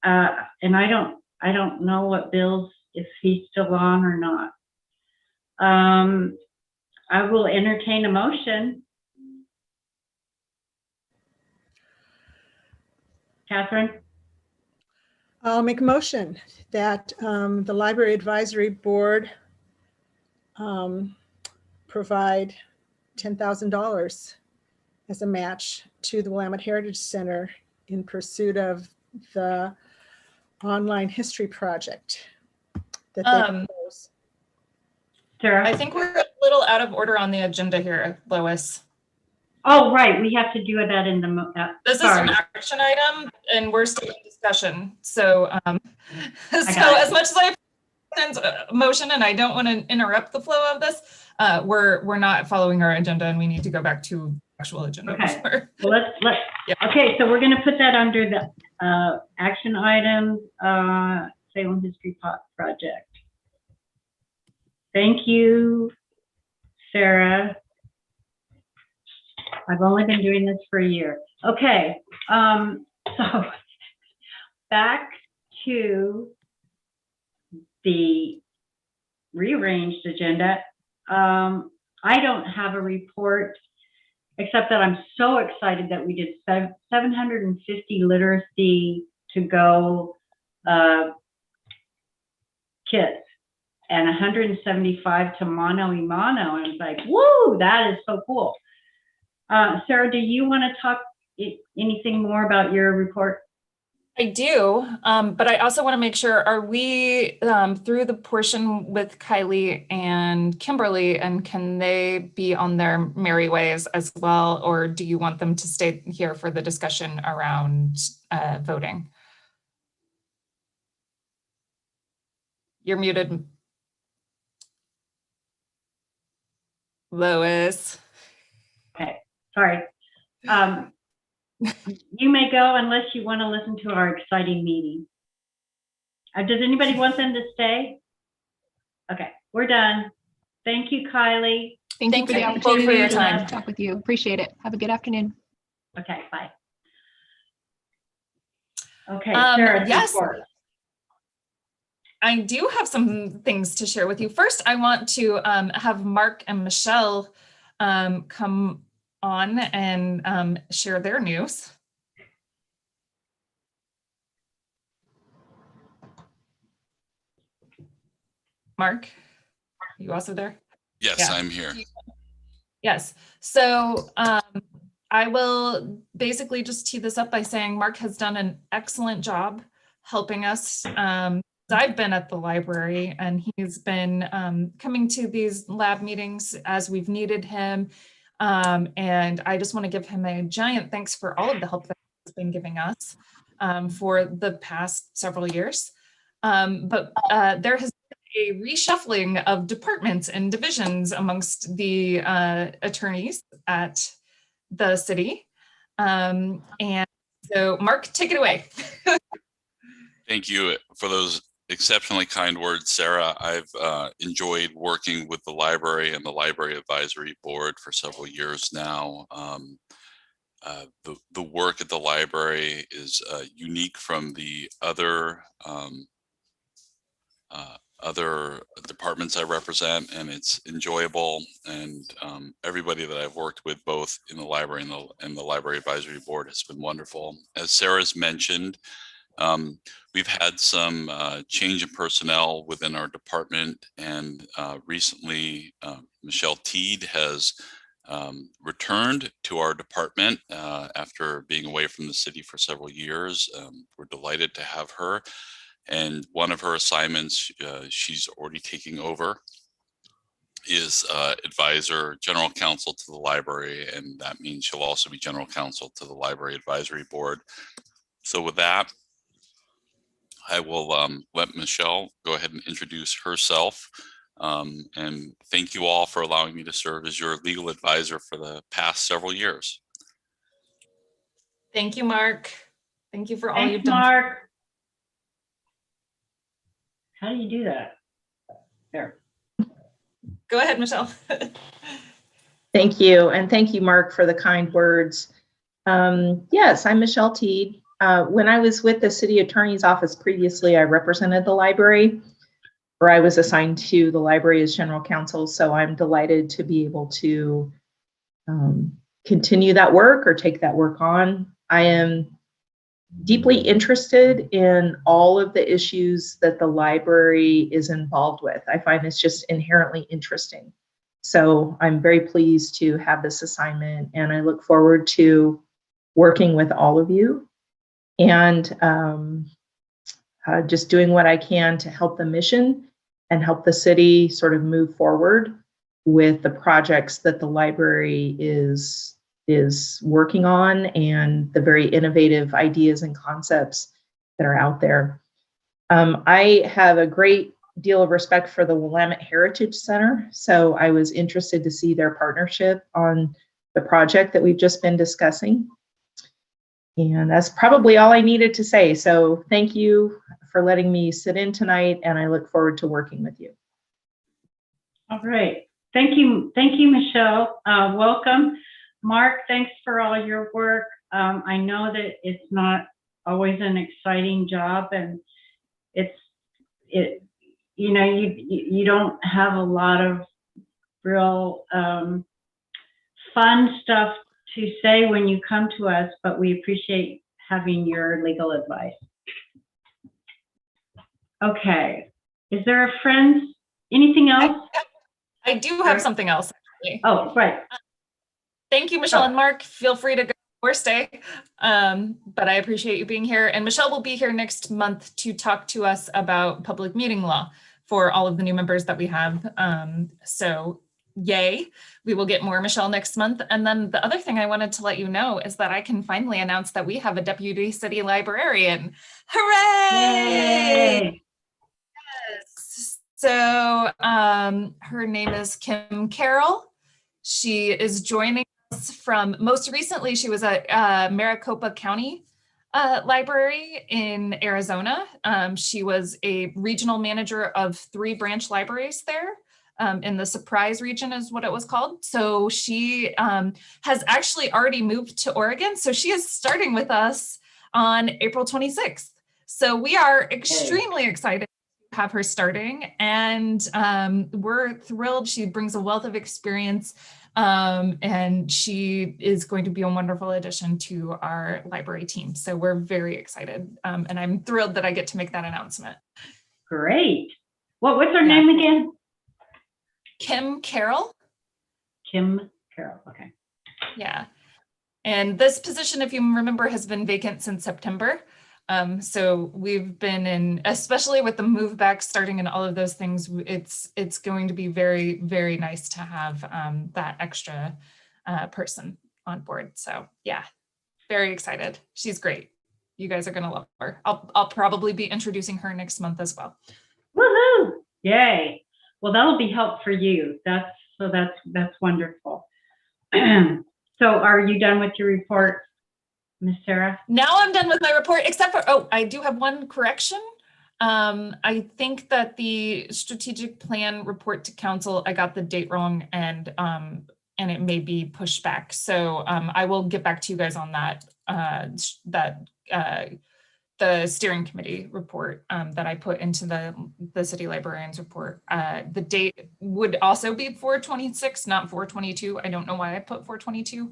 and I don't know what Bill's, if he's still on or not. I will entertain a motion. Catherine? I'll make a motion that the Library Advisory Board provide $10,000 as a match to the Willamette Heritage Center in pursuit of the online history project that they propose. Sara? I think we're a little out of order on the agenda here, Lois. Oh, right, we have to do that in the, This is an action item and we're still in discussion. So, as much as I have motion and I don't want to interrupt the flow of this, we're not following our agenda and we need to go back to actual agenda. Okay, well, okay, so we're going to put that under the action items, Salem History Project. Thank you, Sara. I've only been doing this for a year. Okay, so back to the rearranged agenda. I don't have a report, except that I'm so excited that we did 750 literacy to go kits and 175 to mono y mono. And it's like, woo, that is so cool. Sara, do you want to talk anything more about your report? I do, but I also want to make sure, are we through the portion with Kylie and Kimberly, and can they be on their merry ways as well? Or do you want them to stay here for the discussion around voting? You're muted. Lois. Okay, sorry. You may go unless you want to listen to our exciting meeting. Does anybody want them to stay? Okay, we're done. Thank you, Kylie. Thank you for the opportunity for your time to talk with you. Appreciate it. Have a good afternoon. Okay, bye. Okay, Sara, yes. report. I do have some things to share with you. First, I want to have Mark and Michelle come on and share their news. Mark, are you also there? Yes, Yeah. I'm here. Yes. So I will basically just tee this up by saying Mark has done an excellent job helping us. I've been at the library and he's been coming to these lab meetings as we've needed him. And I just want to give him a giant thanks for all of the help that he's been giving us for the past several years. But there has a reshuffling of departments and divisions amongst the attorneys at the city. And so Mark, take it away. Thank you for those exceptionally kind words, Sarah. I've enjoyed working with the library and the Library Advisory Board for several years now. The work at the library is unique from the other departments I represent, and it's enjoyable. And everybody that I've worked with, both in the library and the Library Advisory Board, has been wonderful. As Sarah's mentioned, we've had some change in personnel within our department, and recently Michelle Teed has returned to our department after being away from the city for several years. We're delighted to have her. And one of her assignments she's already taking over is advisor, general counsel to the library, and that means she'll also be general counsel to the Library Advisory Board. So with that, I will let Michelle go ahead and introduce herself. And thank you all for allowing me to serve as your legal advisor for the past several years. Thank you, Mark. Thank you for all you've done. Mark. How do you do that? There. Go ahead, Michelle. Thank you. And thank you, Mark, for the kind words. Yes, I'm Michelle Teed. When I was with the city attorney's office previously, I represented the library, or I was assigned to the library as general counsel. So I'm delighted to be able to continue that work or take that work on. I am deeply interested in all of the issues that the library is involved with. I find this just inherently interesting. So I'm very pleased to have this assignment, and I look forward to working with all of you and just doing what I can to help the mission and help the city sort of move forward with the projects that the library is working on and the very innovative ideas and concepts that are out there. I have a great deal of respect for the Willamette Heritage Center, so I was interested to see their partnership on the project that we've just been discussing. And that's probably all I needed to say. So thank you for letting me sit in tonight, and I look forward to working with you. All right. Thank you, Michelle. Welcome. Mark, thanks for all your work. I know that it's not always an exciting job, and you don't have a lot of real fun stuff to say when you come to us, but we appreciate having your legal advice. Okay. Is there a friends? Anything else? I do have something else, actually. Oh, right. Thank you, Michelle and Mark. Feel free to go or stay, but I appreciate you being here. And Michelle will be here next month to talk to us about public meeting law for all of the new members that we have. So yay, we will get more Michelle next month. And then the other thing I wanted to let you know is that I can finally announce that we have a deputy city librarian. Hooray! Yay. Yes. So her name is Kim Carroll. She is joining us from, most recently, she was at Maricopa County Library in Arizona. She was a regional manager of 3 branch libraries there. In the Surprise region is what it was called. So she has actually already moved to Oregon. So she is starting with us on April 26th. So we are extremely excited to have her starting, and we're thrilled. She brings a wealth of experience, and she is going to be a wonderful addition to our library team. So we're very excited, and I'm thrilled that I get to make that announcement. Great. What's her name again? Kim Carroll. Kim Carroll. Okay. Yeah. And this position, if you remember, has been vacant since September. So we've been in, especially with the move back starting and all of those things, it's going to be very, very nice to have that extra person on board. So yeah, very excited. She's great. You guys are gonna love her. I'll probably be introducing her next month as well. Woohoo! Yay! Well, that'll be help for you. That's wonderful. So are you done with your report, Miss Sara? Now I'm done with my report, except for, oh, I do have one correction. I think that the strategic plan report to council, I got the date wrong, and it may be pushed back. So I will get back to you guys on that, the steering committee report that I put into the city librarian's report. The date would also be 4/26, not 4/22. I don't know why I put 4/22,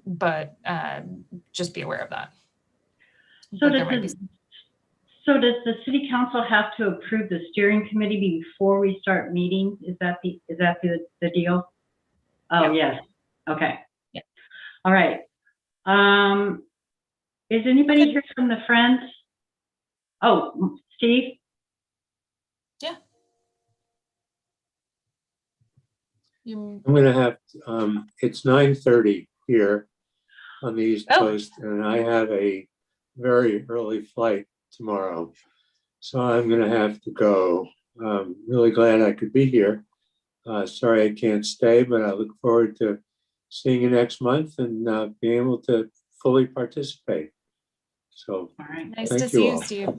but just be aware of that. So does the city council have to approve the steering committee before we start meetings? Is that the deal? Oh, Yeah. yes. Okay. Yeah. All right. Is anybody here from the Friends? Oh, Steve? Yeah. I'm gonna have, it's 9:30 here on the East Coast, and I have a very early flight tomorrow. So I'm gonna have to go. Really glad I could be here. Sorry I can't stay, but I look forward to seeing you next month and being able to fully participate. So all right. Nice to see you, Steve.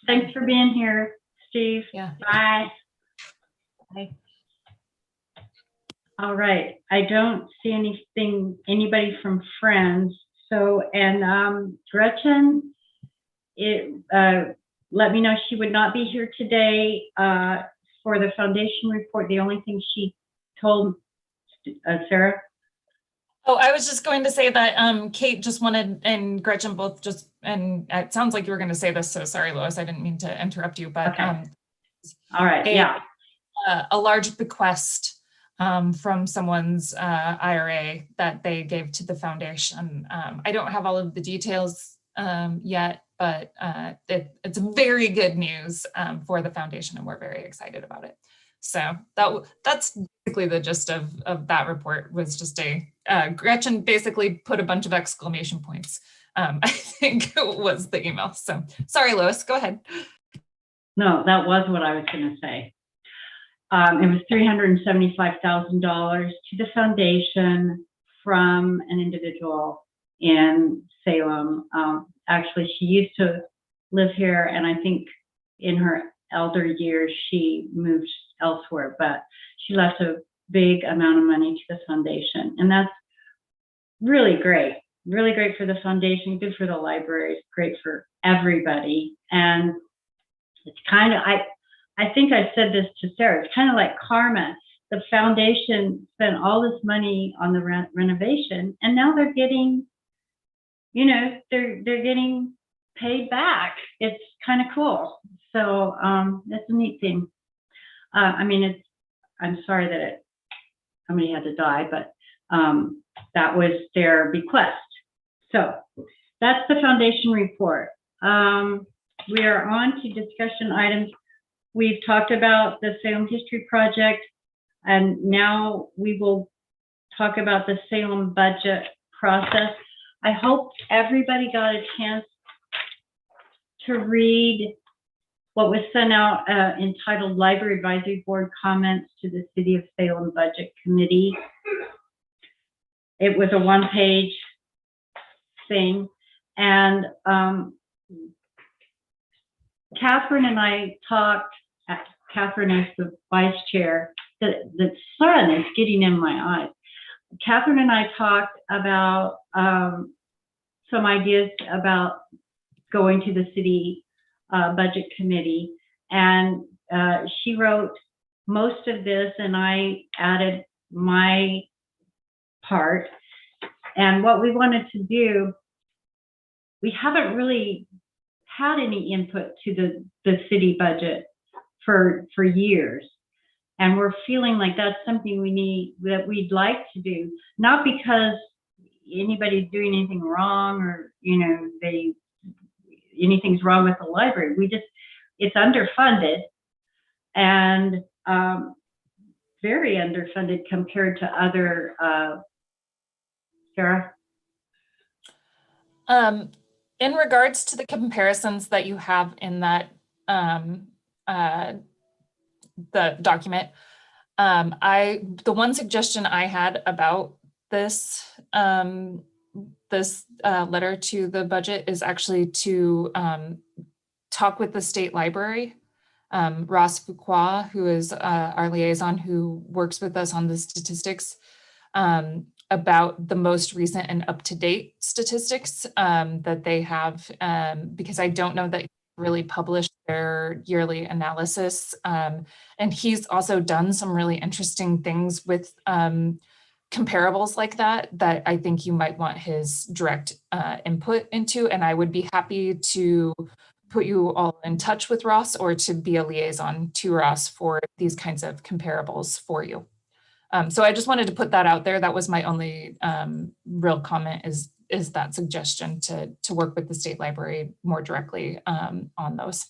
Thanks for being here, Steve. Yeah. Bye. Bye. All right. I don't see anybody from Friends. So, and Gretchen, let me know she would not be here today for the foundation report. The only thing she told Sara. Oh, I was just going to say that Kate just wanted, and Gretchen both just, and it sounds like you were going to say this, so sorry, Lois, I didn't mean to interrupt you, but okay. All right, yeah. A large bequest from someone's IRA that they gave to the foundation. I don't have all of the details yet, but it's very good news for the foundation, and we're very excited about it. So that's basically the gist of that report. Was just Gretchen basically put a bunch of exclamation points, I think was the email. So sorry, Lois, go ahead. No, that was what I was going to say. It was $375,000 to the foundation from an individual in Salem. Actually, she used to live here, and I think in her elder years she moved elsewhere, but she left a big amount of money to the foundation, and that's really great for the foundation, good for the library, great for everybody. And it's kind of, I think I said this to Sara, it's kind of like karma. The foundation spent all this money on the renovation, and now they're getting, they're getting paid back. It's kind of cool. So that's a neat thing. I mean, I'm sorry that somebody had to die, but that was their bequest. So that's the foundation report. We are on to discussion items. We've talked about the Salem History Project, and now we will talk about the Salem budget process. I hope everybody got a chance to read what was sent out entitled Library Advisory Board Comments to the City of Salem Budget Committee. It was a one-page thing, and Catherine and I talked. Catherine is the vice chair. The sun is getting in my eyes. Catherine and I talked about some ideas about going to the city budget committee, And she wrote most of this, and I added my part. And what we wanted to do, we haven't really had any input to the city budget for years. And we're feeling like that's something that we'd like to do, not because anybody's doing anything wrong or, anything's wrong with the library. It's underfunded and very underfunded compared to other, Sara? In regards to the comparisons that you have in that the document, the one suggestion I had about this letter to the budget is actually to talk with the state library. Ross Fuqua, who is our liaison who works with us on the statistics, about the most recent and up-to-date statistics that they have, because I don't know that they really published their yearly analysis. And he's also done some really interesting things with comparables like that I think you might want his direct input into. And I would be happy to put you all in touch with Ross or to be a liaison to Ross for these kinds of comparables for you. So I just wanted to put that out there. That was my only real comment is that suggestion to work with the state library more directly on those.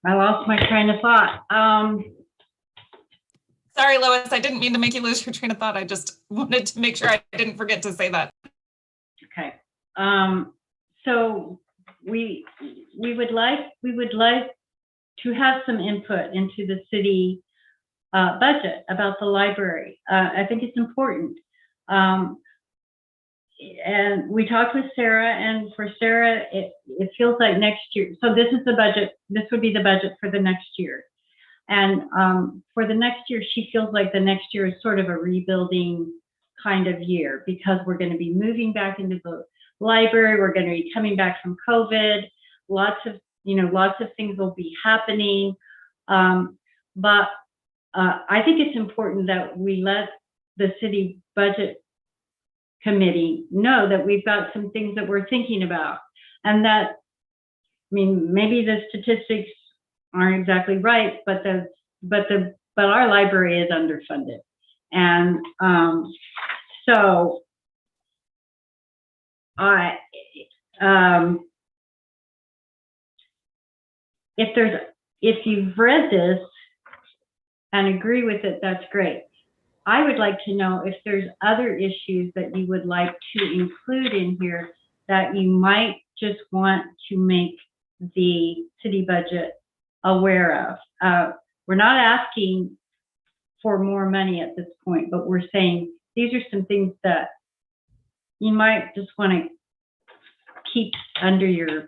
I lost my train of thought. Sorry, Lois, I didn't mean to make you lose your train of thought. I just wanted to make sure I didn't forget to say that. Okay. So we would like to have some input into the city budget about the library. I think it's important. And we talked with Sara, and for Sara, it feels like next year. So this is the budget. This would be the budget for the next year. And for the next year, she feels like the next year is sort of a rebuilding kind of year because we're going to be moving back into the library. We're going to be coming back from COVID. Lots of things will be happening. But I think it's important that we let the city budget committee know that we've got some things that we're thinking about, and that, maybe the statistics aren't exactly right, but our library is underfunded, and so if you've read this and agree with it, that's great. I would like to know if there's other issues that you would like to include in here that you might just want to make the city budget aware of. We're not asking for more money at this point, but we're saying these are some things that you might just want to keep under your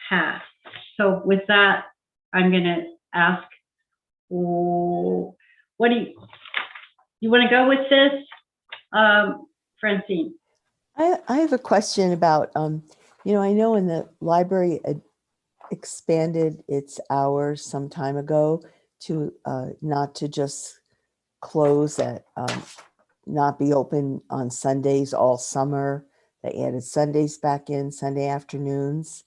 hat. So with that, I'm going to ask, what do you want to go with this, Francine? I have a question about, I know when the library expanded its hours some time ago to not to just close at, not be open on Sundays all summer. They added Sundays back in, Sunday afternoons.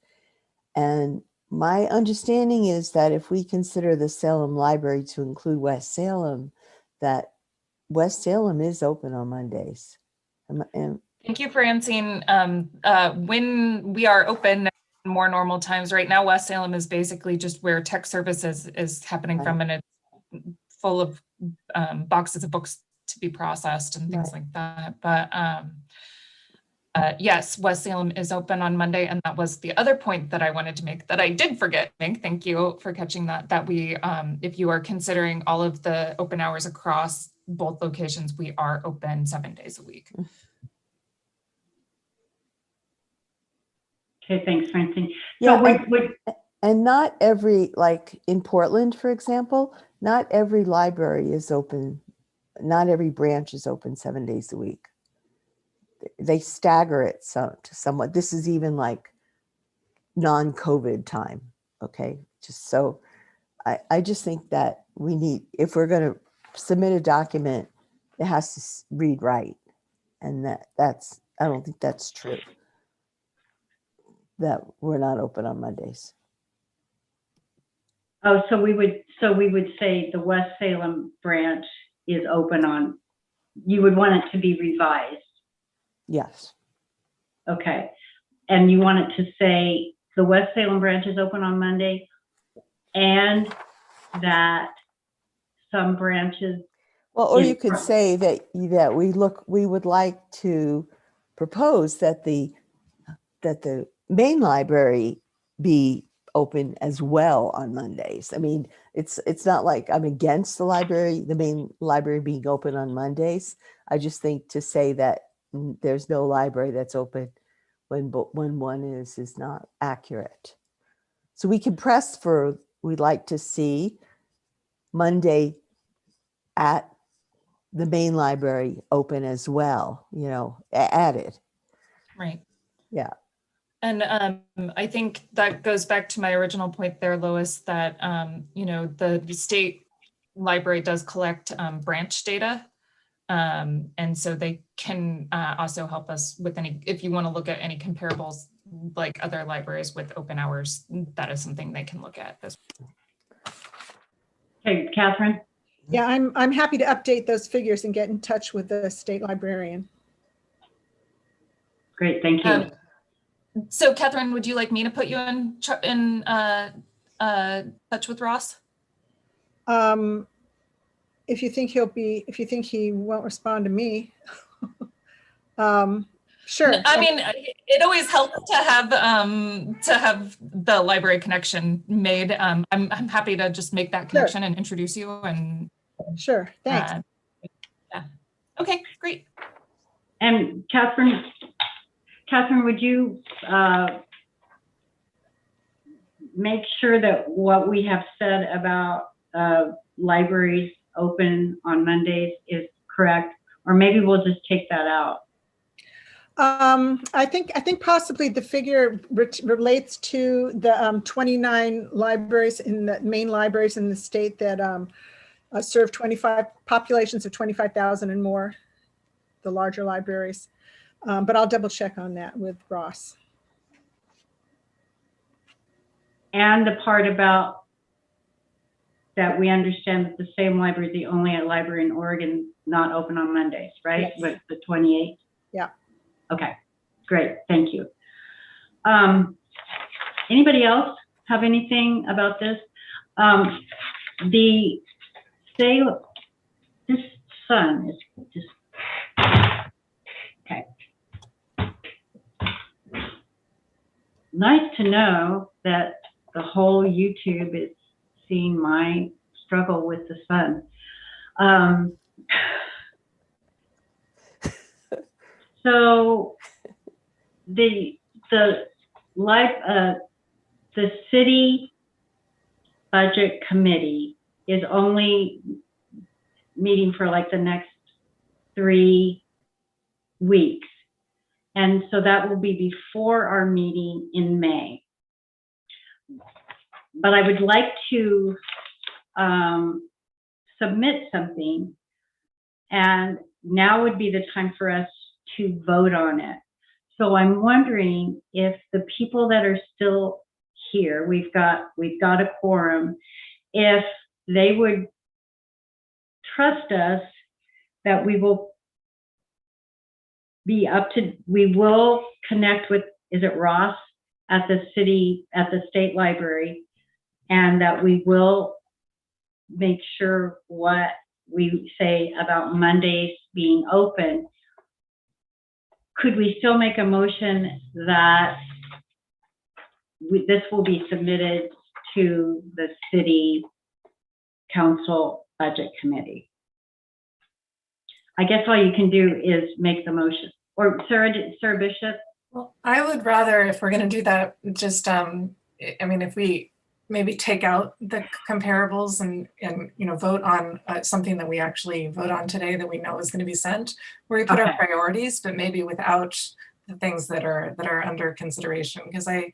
And my understanding is that if we consider the Salem Library to include West Salem, that West Salem is open on Mondays. Thank you, Francine. When we are open in more normal times, right now, West Salem is basically just where tech services is happening from, and it's full of boxes of books to be processed and things like that. But yes, West Salem is open on Monday, and that was the other point that I wanted to make that I did forget. Thank you for catching that. That we, if you are considering all of the open hours across both locations, we are open 7 days a week. Okay, thanks, Francine. Yeah, so and not every, like in Portland, for example, not every library is open. Not every branch is open 7 days a week. they stagger it somewhat. This is even like non-COVID time. Okay. Just so I just think that we need, if we're going to submit a document, it has to read right. And that's, I don't think that's true, that we're not open on Mondays. Oh, so we would say the West Salem branch is open on, you would want it to be revised. Yes. Okay. And you want it to say the West Salem branch is open on Monday and that some branches. Well, or you could say that we would like to propose that the main library be open as well on Mondays. I mean, it's not like I'm against the main library being open on Mondays. I just think to say that there's no library that's open when one is not accurate. So we can press for, we'd like to see Monday at the main library open as well, added. Right. Yeah. And I think that goes back to my original point there, Lois, that, the state library does collect branch data. And so they can also help us with if you want to look at any comparables like other libraries with open hours, that is something they can look at. Okay, Catherine? Yeah, I'm happy to update those figures and get in touch with the state librarian. Great, thank you. So Catherine, would you like me to put you in touch with Ross? If you think he won't respond to me, sure. I mean, it always helps to have the library connection made. I'm happy to just make that connection and introduce you. And sure, thanks. Yeah. Okay, great. And Catherine, would you make sure that what we have said about libraries open on Mondays is correct, or maybe we'll just take that out? I think possibly the figure relates to the 29 libraries in the main libraries in the state that serve 25 populations of 25,000 and more, the larger libraries. But I'll double check on that with Ross. And the part about that we understand that the same library is the only library in Oregon not open on Mondays, right? Yes. With the 28? Yeah. Okay, great, thank you. Anybody else have anything about this? This sun is just, okay. Nice to know that the whole YouTube is seeing my struggle with the sun. So the city budget committee is only meeting for like the next 3 weeks. And so that will be before our meeting in May. But I would like to submit something, and now would be the time for us to vote on it. So I'm wondering if the people that are still here, we've got a quorum, if they would trust us that we will connect with, is it Ross at the state library, and that we will make sure what we say about Mondays being open. Could we still make a motion that this will be submitted to the city council budget committee? I guess all you can do is make the motion. Or Sara Bishop? Well, I would rather, if we're going to do that, just, I mean, if we maybe take out the comparables and vote on something that we actually vote on today that we know is going to be sent, where we put our priorities, but maybe without the things that are under consideration. Because I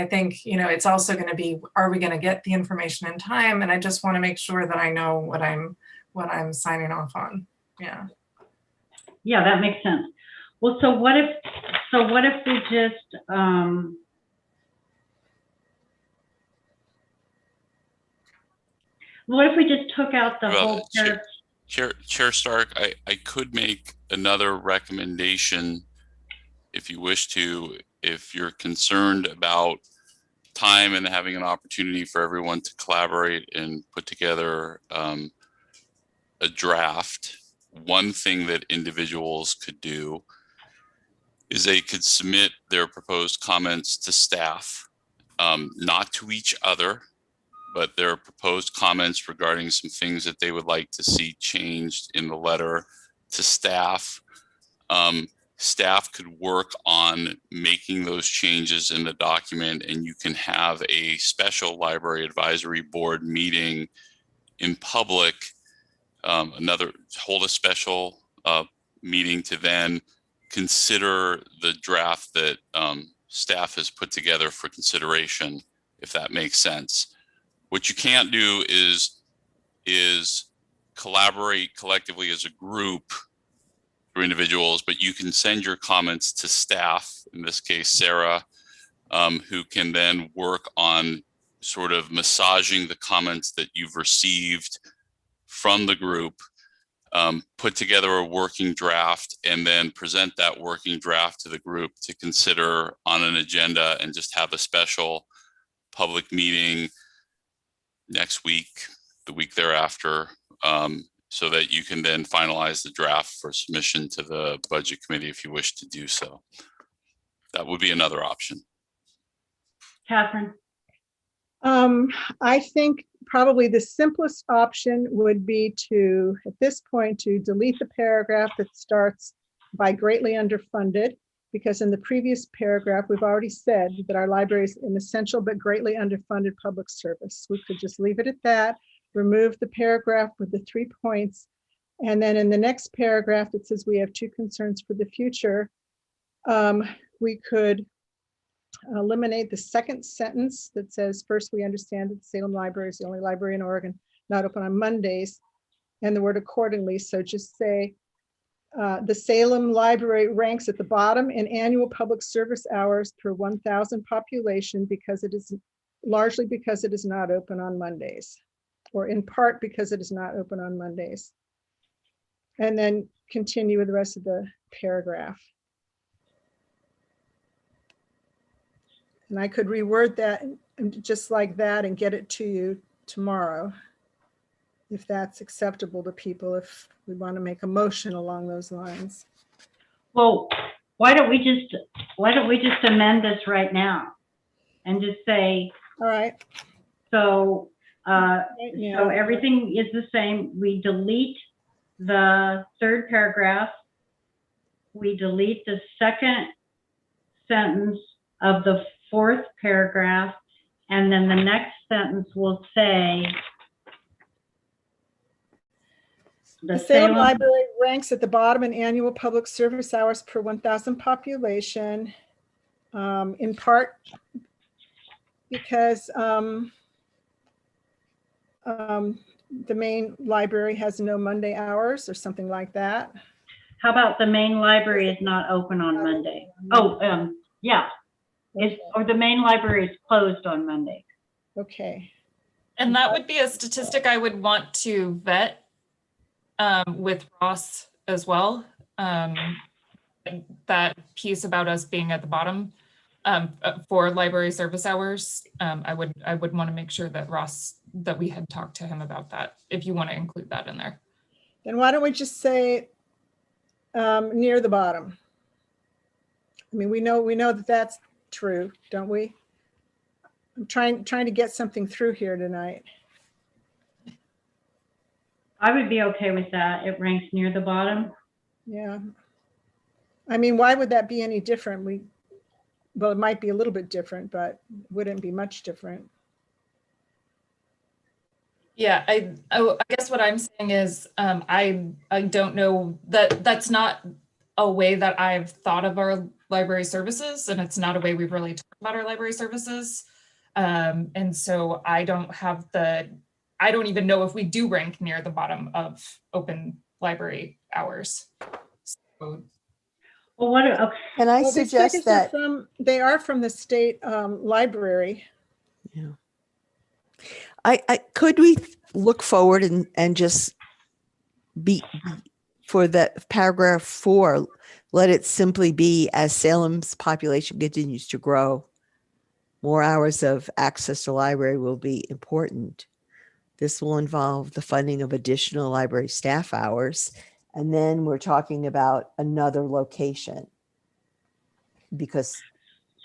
think it's also going to be, are we going to get the information in time? And I just want to make sure that I know what I'm signing off on. Yeah. Yeah, that makes sense. Well, so what if we just took out the whole paragraph? Chair Stark, I could make another recommendation if you wish to, if you're concerned about time and having an opportunity for everyone to collaborate and put together a draft. One thing that individuals could do is they could submit their proposed comments to staff, not to each other, but their proposed comments regarding some things that they would like to see changed in the letter to staff. Staff could work on making those changes in the document, and you can have a special library advisory board meeting in public, hold a special meeting to then consider the draft that staff has put together for consideration, if that makes sense. What you can't do is collaborate collectively as a group for individuals, but you can send your comments to staff, in this case, Sara, who can then work on sort of massaging the comments that you've received from the group, put together a working draft, and then present that working draft to the group to consider on an agenda, and just have a special public meeting next week, the week thereafter, so that you can then finalize the draft for submission to the budget committee if you wish to do so. That would be another option. Catherine? I think probably the simplest option would be to, at this point, to delete the paragraph that starts by greatly underfunded, because in the previous paragraph, we've already said that our library is an essential but greatly underfunded public service. We could just leave it at that, remove the paragraph with the 3 points, and then in the next paragraph that says we have 2 concerns for the future, we could eliminate the second sentence that says, first, we understand that the Salem Library is the only library in Oregon not open on Mondays, and the word accordingly. So just say, the Salem Library ranks at the bottom in annual public service hours per 1,000 population because it is largely because it is not open on Mondays, or in part because it is not open on Mondays. And then continue with the rest of the paragraph. And I could reword that just like that and get it to you tomorrow, if that's acceptable to people, if we want to make a motion along those lines. Well, why don't we just amend this right now and just say, all right, so so everything is the same. We delete the 3rd paragraph, we delete the 2nd sentence of the 4th paragraph, and then the next sentence will say, the Salem Library ranks at the bottom in annual public service hours per 1,000 population, in part because the main library has no Monday hours or something like that. How about the main library is not open on Monday? Oh, yeah. Or the main library is closed on Monday. Okay. And that would be a statistic I would want to vet with Ross as well. That piece about us being at the bottom for library service hours, I would want to make sure that we had talked to him about that, if you want to include that in there. Then why don't we just say near the bottom? I mean, we know that that's true, don't we? I'm trying to get something through here tonight. I would be okay with that. It ranks near the bottom. Yeah. I mean, why would that be any different? Well, it might be a little bit different, but wouldn't be much different. Yeah, I guess what I'm saying is I don't know that that's not a way that I've thought of our library services, and it's not a way we've really talked about our library services. And so I don't even know if we do rank near the bottom of open library hours. So, Well, what? Okay. Can I Well, these suggest figures that? they are from the state library. Yeah. I could we look forward and just be for that paragraph 4, let it simply be as Salem's population continues to grow, more hours of access to library will be important. This will involve the funding of additional library staff hours. And then we're talking about another location because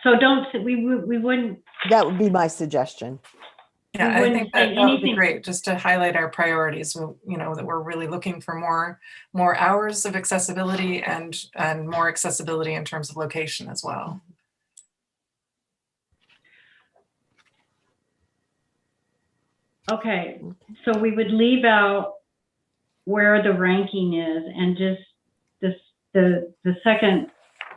So we wouldn't. that would be my suggestion. Yeah, I wouldn't think say that would be anything. great, just to highlight our priorities, you know, that we're really looking for more hours of accessibility and more accessibility in terms of location as well. Okay, so we would leave out where the ranking is, and just the second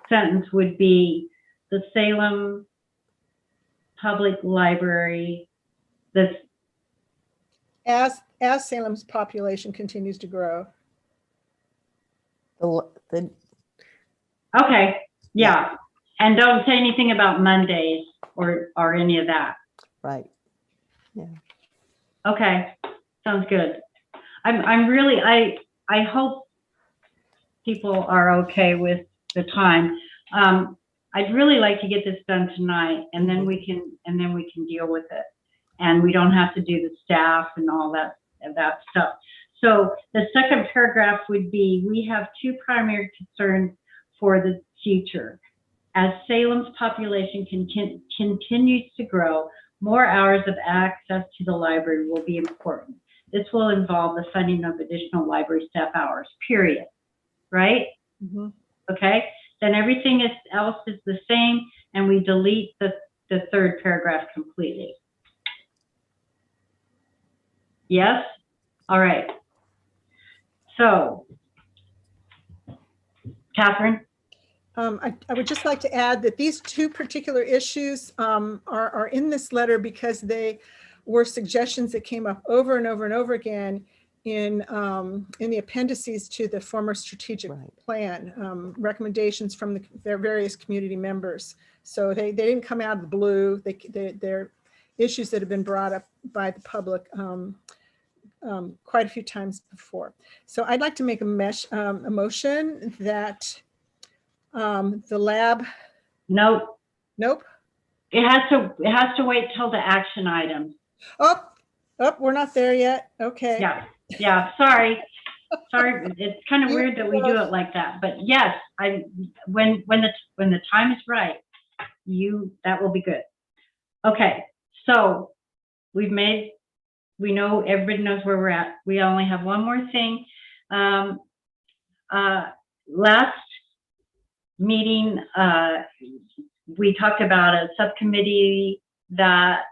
sentence would be the Salem Public Library. As Salem's population continues to grow. Okay, yeah, and don't say anything about Mondays or any of that. Right. Yeah. Okay, sounds good. I'm really, I hope people are okay with the time. I'd really like to get this done tonight, and then we can deal with it, and we don't have to do the staff and all that stuff. So the second paragraph would be, we have 2 primary concerns for the future. As Salem's population continues to grow, more hours of access to the library will be important. This will involve the funding of additional library staff hours, period. Right? Mm-hmm. Okay. Then everything else is the same, and we delete the third paragraph completely. Yes? All right. So, Catherine? I would just like to add that these 2 particular issues are in this letter because they were suggestions that came up over and over and over again in the appendices to the former strategic plan, recommendations from their various community members. So they didn't come out of the blue. They're issues that have been brought up by the public quite a few times before. So I'd like to make a motion that the lab. Nope. Nope. It has to wait till the action items. Oh, we're not there yet. Okay. Yeah. Sorry. It's kind of weird that we do it like that, but yes, when the time is right, that will be good. Okay. So we know everybody knows where we're at. We only have one more thing. Last meeting, we talked about a subcommittee that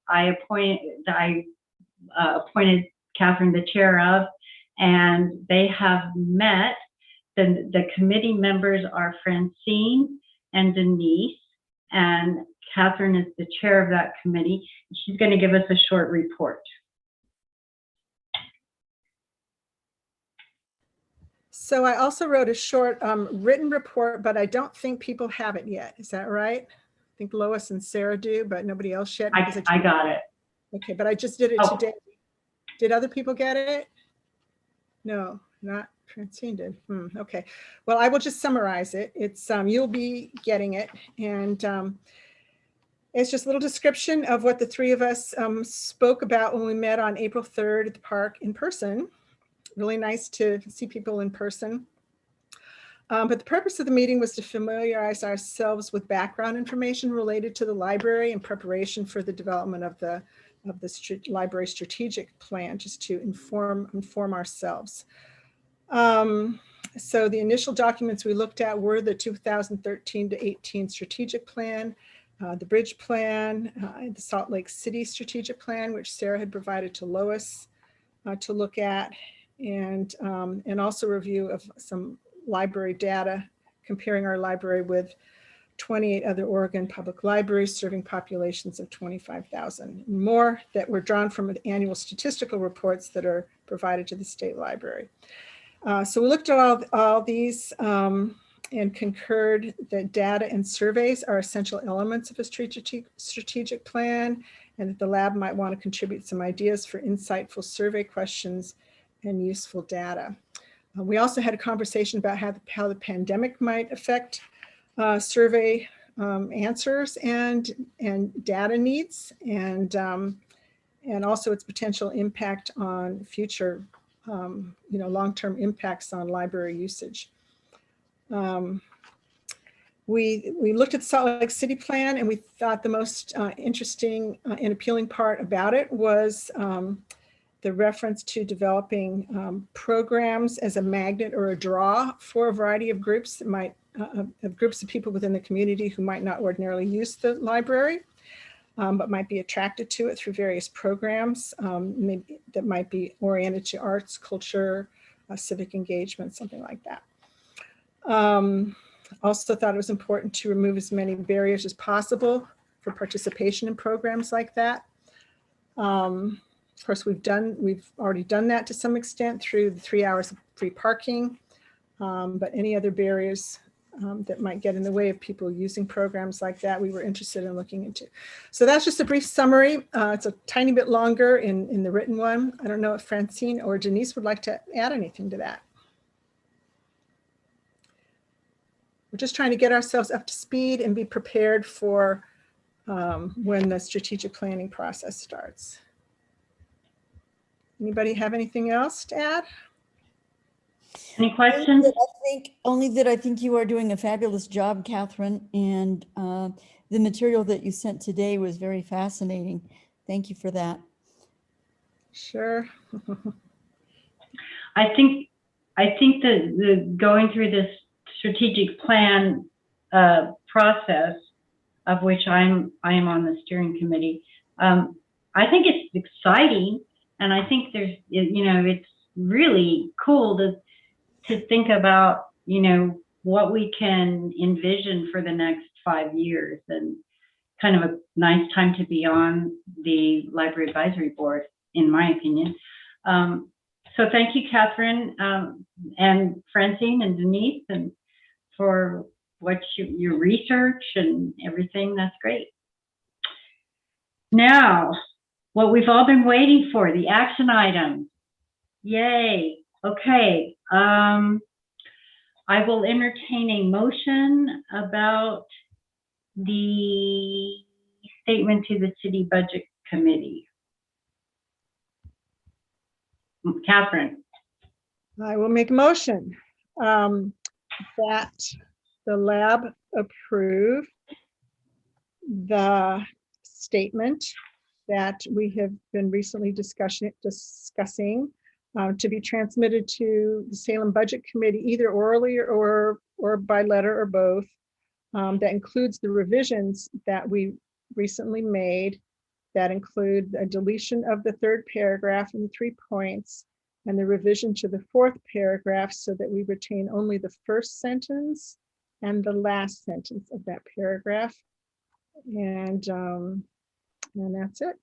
I appointed Catherine the chair of, and they have met. The committee members are Francine and Denise, and Catherine is the chair of that committee. She's going to give us a short report. So I also wrote a short written report, but I don't think people have it yet. Is that right? I think Lois and Sara do, but nobody else yet. I got it. Okay, but I just did it today. Did other people get it? No, not Francine did. Okay, well, I will just summarize it. It's you'll be getting it, and it's just a little description of what the 3 of us spoke about when we met on April 3rd at the park in person. Really nice to see people in person. But the purpose of the meeting was to familiarize ourselves with background information related to the library in preparation for the development of the library strategic plan, just to inform ourselves. So the initial documents we looked at were the 2013 to 18 strategic plan, the bridge plan, the Salt Lake City strategic plan, which Sara had provided to Lois to look at, and also review of some library data, comparing our library with 28 other Oregon public libraries serving populations of 25,000 more that were drawn from the annual statistical reports that are provided to the state library. So we looked at all these and concurred that data and surveys are essential elements of a strategic plan, and that the lab might want to contribute some ideas for insightful survey questions and useful data. We also had a conversation about how the pandemic might affect survey answers and data needs, and also its potential impact on future, long-term impacts on library usage. We looked at the Salt Lake City plan, and we thought the most interesting and appealing part about it was the reference to developing programs as a magnet or a draw for a variety of groups that might, of groups of people within the community who might not ordinarily use the library, but might be attracted to it through various programs maybe that might be oriented to arts, culture, civic engagement, something like that. Also thought it was important to remove as many barriers as possible for participation in programs like that. Of course, we've already done that to some extent through the 3 hours of free parking, but any other barriers that might get in the way of people using programs like that, we were interested in looking into. So that's just a brief summary. It's a tiny bit longer in the written one. I don't know if Francine or Denise would like to add anything to that. We're just trying to get ourselves up to speed and be prepared for when the strategic planning process starts. Anybody have anything else to add? Any questions? Only that I think you are doing a fabulous job, Catherine, and the material that you sent today was very fascinating. Thank you for that. Sure. I think that the going through this strategic plan process, of which I am on the steering committee, I think it's exciting, and I think there's, it's really cool to think about, what we can envision for the next 5 years, and kind of a nice time to be on the Library Advisory Board, in my opinion. So thank you, Catherine, and Francine and Denise, and for what your research and everything. That's great. Now, what we've all been waiting for, the action items. Yay. Okay. I will entertain a motion about the statement to the City Budget Committee. Catherine. I will make a motion that the lab approve the statement that we have been recently discussing to be transmitted to the Salem Budget Committee, either orally or by letter or both. That includes the revisions that we recently made, that include a deletion of the 3rd paragraph and the 3 points, and the revision to the 4th paragraph so that we retain only the 1st sentence and the last sentence of that paragraph. And that's it.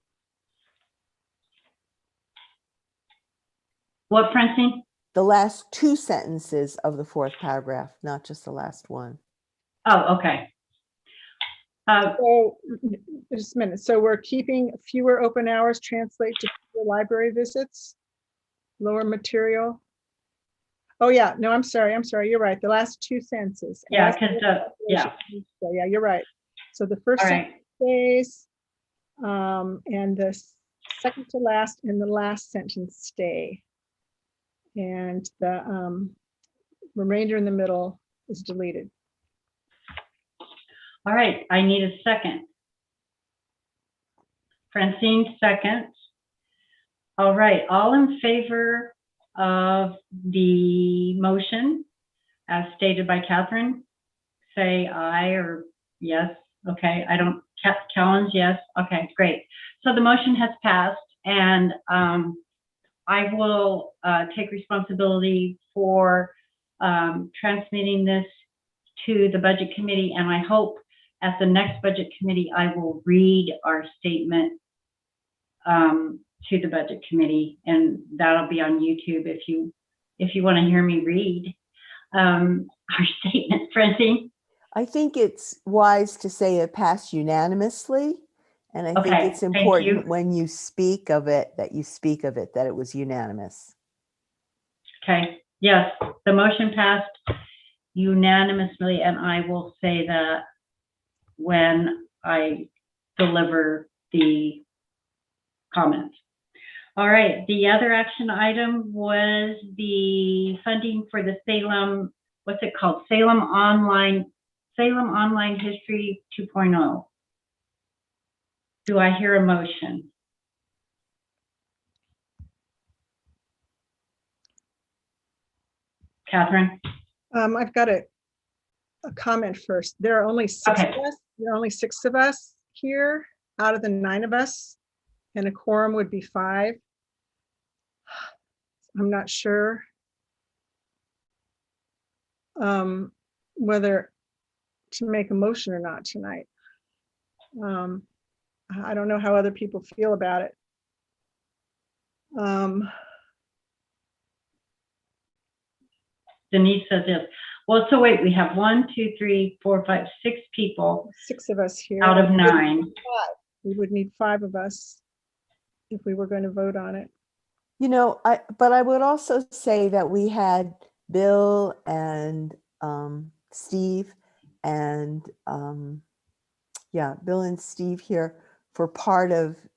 What, Francine? The last 2 sentences of the 4th paragraph, not just the last one. Oh, okay. So just a minute. So we're keeping fewer open hours translate to fewer library visits, lower material. Oh yeah, no, I'm sorry. You're right. The last 2 sentences. Yeah, because yeah. Yeah, you're right. So the first sentence stays, and the second to last and the last sentence stay, and the remainder in the middle is deleted. All right, I need a second. Francine, second. All right, all in favor of the motion as stated by Catherine, say aye or yes. Okay, I don't, Kellens, yes, okay, great. So the motion has passed, and I will take responsibility for transmitting this to the budget committee, and I hope at the next budget committee, I will read our statement to the budget committee, and that'll be on YouTube if you want to hear me read our statement, Francine. I think it's wise to say it passed unanimously. And I think Okay, it's thank important you. when you speak of it, that it was unanimous. Okay, yes, the motion passed unanimously, and I will say that when I deliver the comments. All right, the other action item was the funding for the Salem, what's it called? Salem Online History 2.0. Do I hear a motion? Catherine? I've got a comment first. There are only six of us. There are only 6 of us here out of the 9 of us, and a quorum would be 5. I'm not sure whether to make a motion or not tonight. I don't know how other people feel about it. Denise says yes. Well, so wait, we have 1, 2, 3, 4, 5, 6 people. 6 of us here. Out of 9. We would need 5 of us if we were going to vote on it. You know, but I would also say that we had Bill and Steve and Bill and Steve here for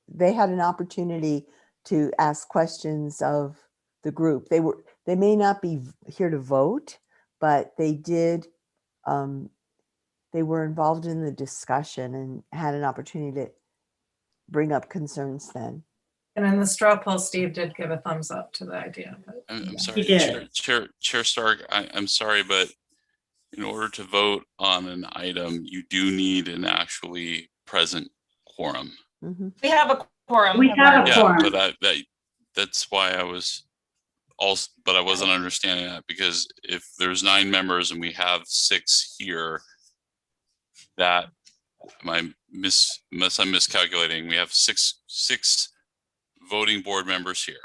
they had an opportunity to ask questions of the group. They may not be here to vote, but they did, they were involved in the discussion and had an opportunity to bring up concerns then. And in the straw poll, Steve did give a thumbs up to the idea. I'm sorry, Chair Stark, I'm sorry, but in order to vote on an item, you do need an actually present quorum. Mm-hmm. We have a quorum. We have a quorum. But that's why I was also, but I wasn't understanding that, because if there's 9 members and we have 6 here, that unless I'm miscalculating, we have six voting board members here.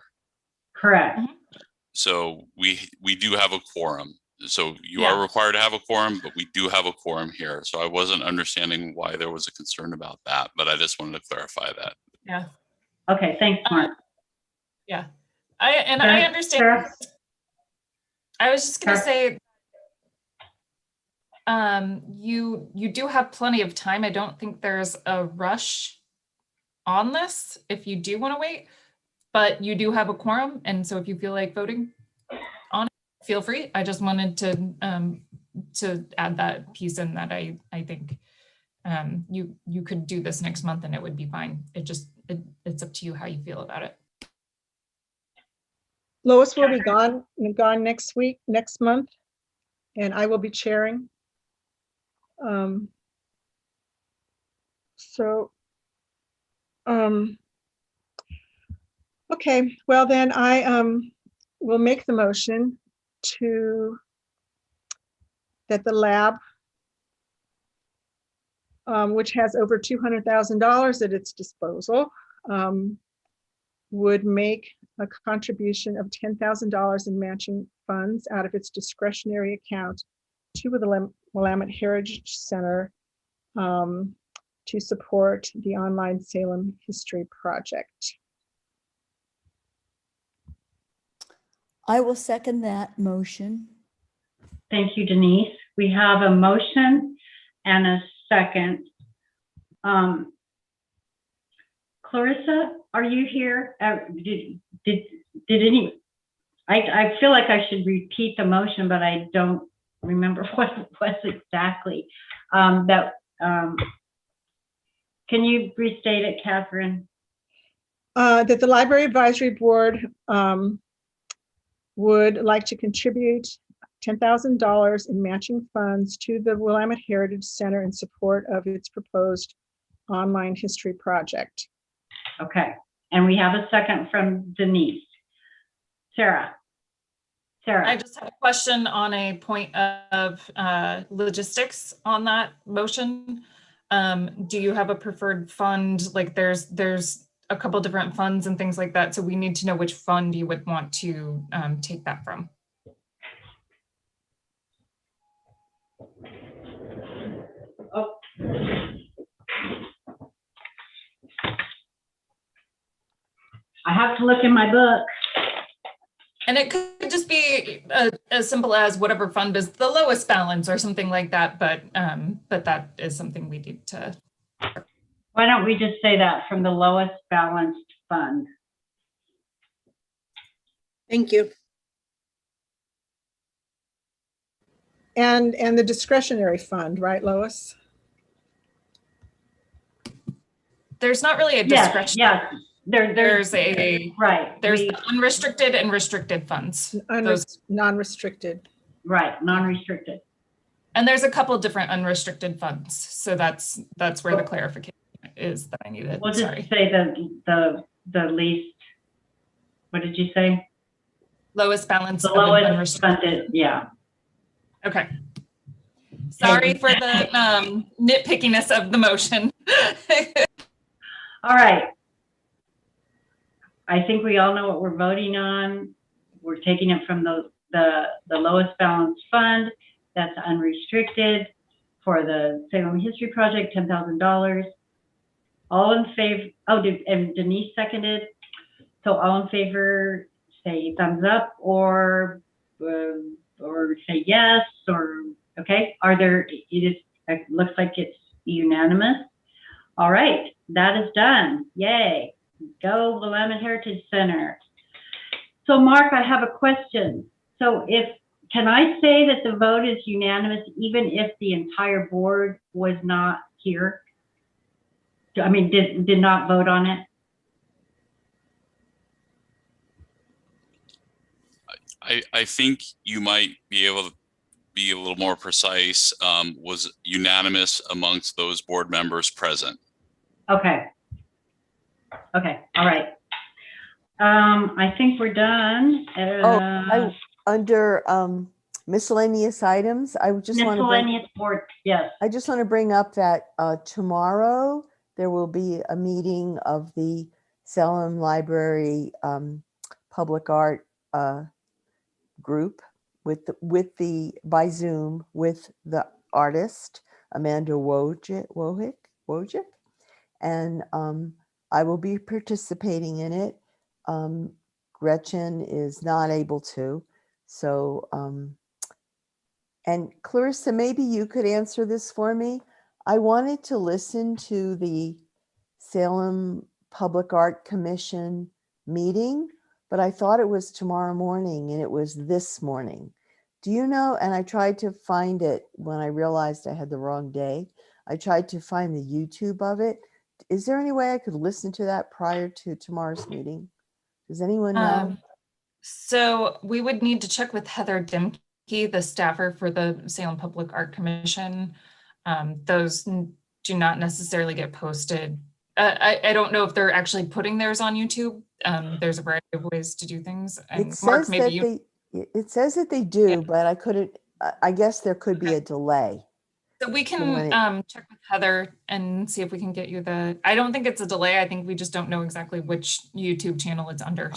Correct. So we do have a quorum. So you are required to have a quorum, but we do have a quorum here. So I wasn't understanding why there was a concern about that, but I just wanted to clarify that. Yeah. Okay, thanks, Mark. Yeah. I understand. Sara? I was just going to say, you do have plenty of time. I don't think there's a rush on this if you do want to wait, but you do have a quorum. And so if you feel like voting on it, feel free. I just wanted to add that piece in, that I think you could do this next month and it would be fine. It's up to you how you feel about it. Lois will be gone next month, and I will be chairing. Okay, well then I will make the motion that the lab, which has over $200,000 at its disposal, would make a contribution of $10,000 in matching funds out of its discretionary account to the Willamette Heritage Center to support the online Salem History Project. I will second that motion. Thank you, Denise. We have a motion and a second. Clarissa, are you here? Did any? I feel like I should repeat the motion, but I don't remember what it was exactly. Can you restate it, Catherine? That the Library Advisory Board would like to contribute $10,000 in matching funds to the Willamette Heritage Center in support of its proposed online history project. Okay, and we have a second from Denise. Sara. I just have a question on a point of logistics on that motion. Do you have a preferred fund? Like there's a couple different funds and things like that. So we need to know which fund you would want to take that from. Oh. I have to look in my book. And it could just be as simple as whatever fund is the lowest balance or something like that. But that is something we need to. Why don't we just say that from the lowest balanced fund? Thank you. And the discretionary fund, right, Lois? There's not really a discretion. Yes. There's a right. There's the unrestricted and restricted funds. Those non-restricted. Right, non-restricted. And there's a couple different unrestricted funds. So that's where the clarification is that I needed. We'll just Sorry. say the least. What did you say? Lowest balance. The of an lowest unrestricted. funded. Yeah. Okay. Sorry for the nitpickiness of the motion. All right. I think we all know what we're voting on. We're taking it from the lowest balance fund that's unrestricted for the Salem History Project, $10,000. All in favor? Oh, and Denise seconded. So all in favor, say thumbs up or say yes or okay. Are there? It looks like it's unanimous. All right, that is done. Yay. Go Willamette Heritage Center. So Mark, I have a question. So can I say that the vote is unanimous even if the entire board was not here? I mean, did not vote on it? I think you might be able to be a little more precise. Was unanimous amongst those board members present. Okay. Okay, all right. I think we're done. Under miscellaneous items, I would just want to bring miscellaneous board, yes. I just want to bring up that tomorrow there will be a meeting of the Salem Library Public Art group by Zoom with the artist Amanda Wojcik, and I will be participating in it. Gretchen is not able to, so and Clarissa, maybe you could answer this for me. I wanted to listen to the Salem Public Art Commission meeting, but I thought it was tomorrow morning and it was this morning. Do you know? And I tried to find it when I realized I had the wrong day. I tried to find the YouTube of it. Is there any way I could listen to that prior to tomorrow's meeting? Does anyone know? So we would need to check with Heather Dimke, the staffer for the Salem Public Art Commission. Those do not necessarily get posted. I don't know if they're actually putting theirs on YouTube. There's a variety of ways to do things. And Mark, maybe it says that they do, but I couldn't. I guess there could be a delay. So we can check with Heather and see if we can get you the. I don't think it's a delay. I think we just don't know exactly which YouTube channel it's under.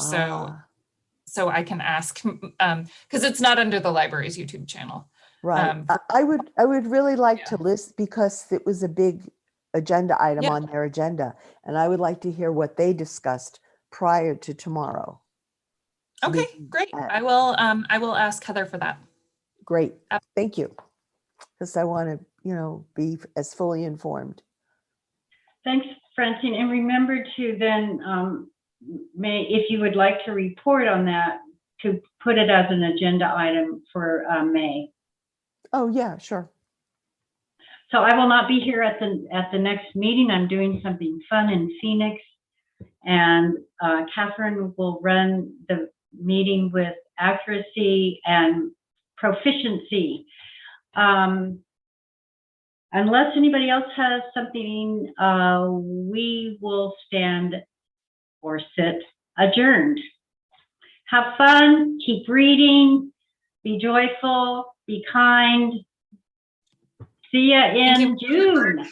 So I can ask because it's not under the library's YouTube channel. Right. I would really like to list because it was a big agenda item on their agenda, and I would like to hear what they discussed prior to tomorrow. Okay, great. I will ask Heather for that. Great. Thank you. Because I want to, be as fully informed. Thanks, Francine. And remember to then, if you would like to report on that, to put it as an agenda item for May. Oh, yeah, sure. So I will not be here at the next meeting. I'm doing something fun in Phoenix. And Catherine will run the meeting with accuracy and proficiency. Unless anybody else has something, we will stand or sit adjourned. Have fun, keep reading, be joyful, be kind. See ya in June.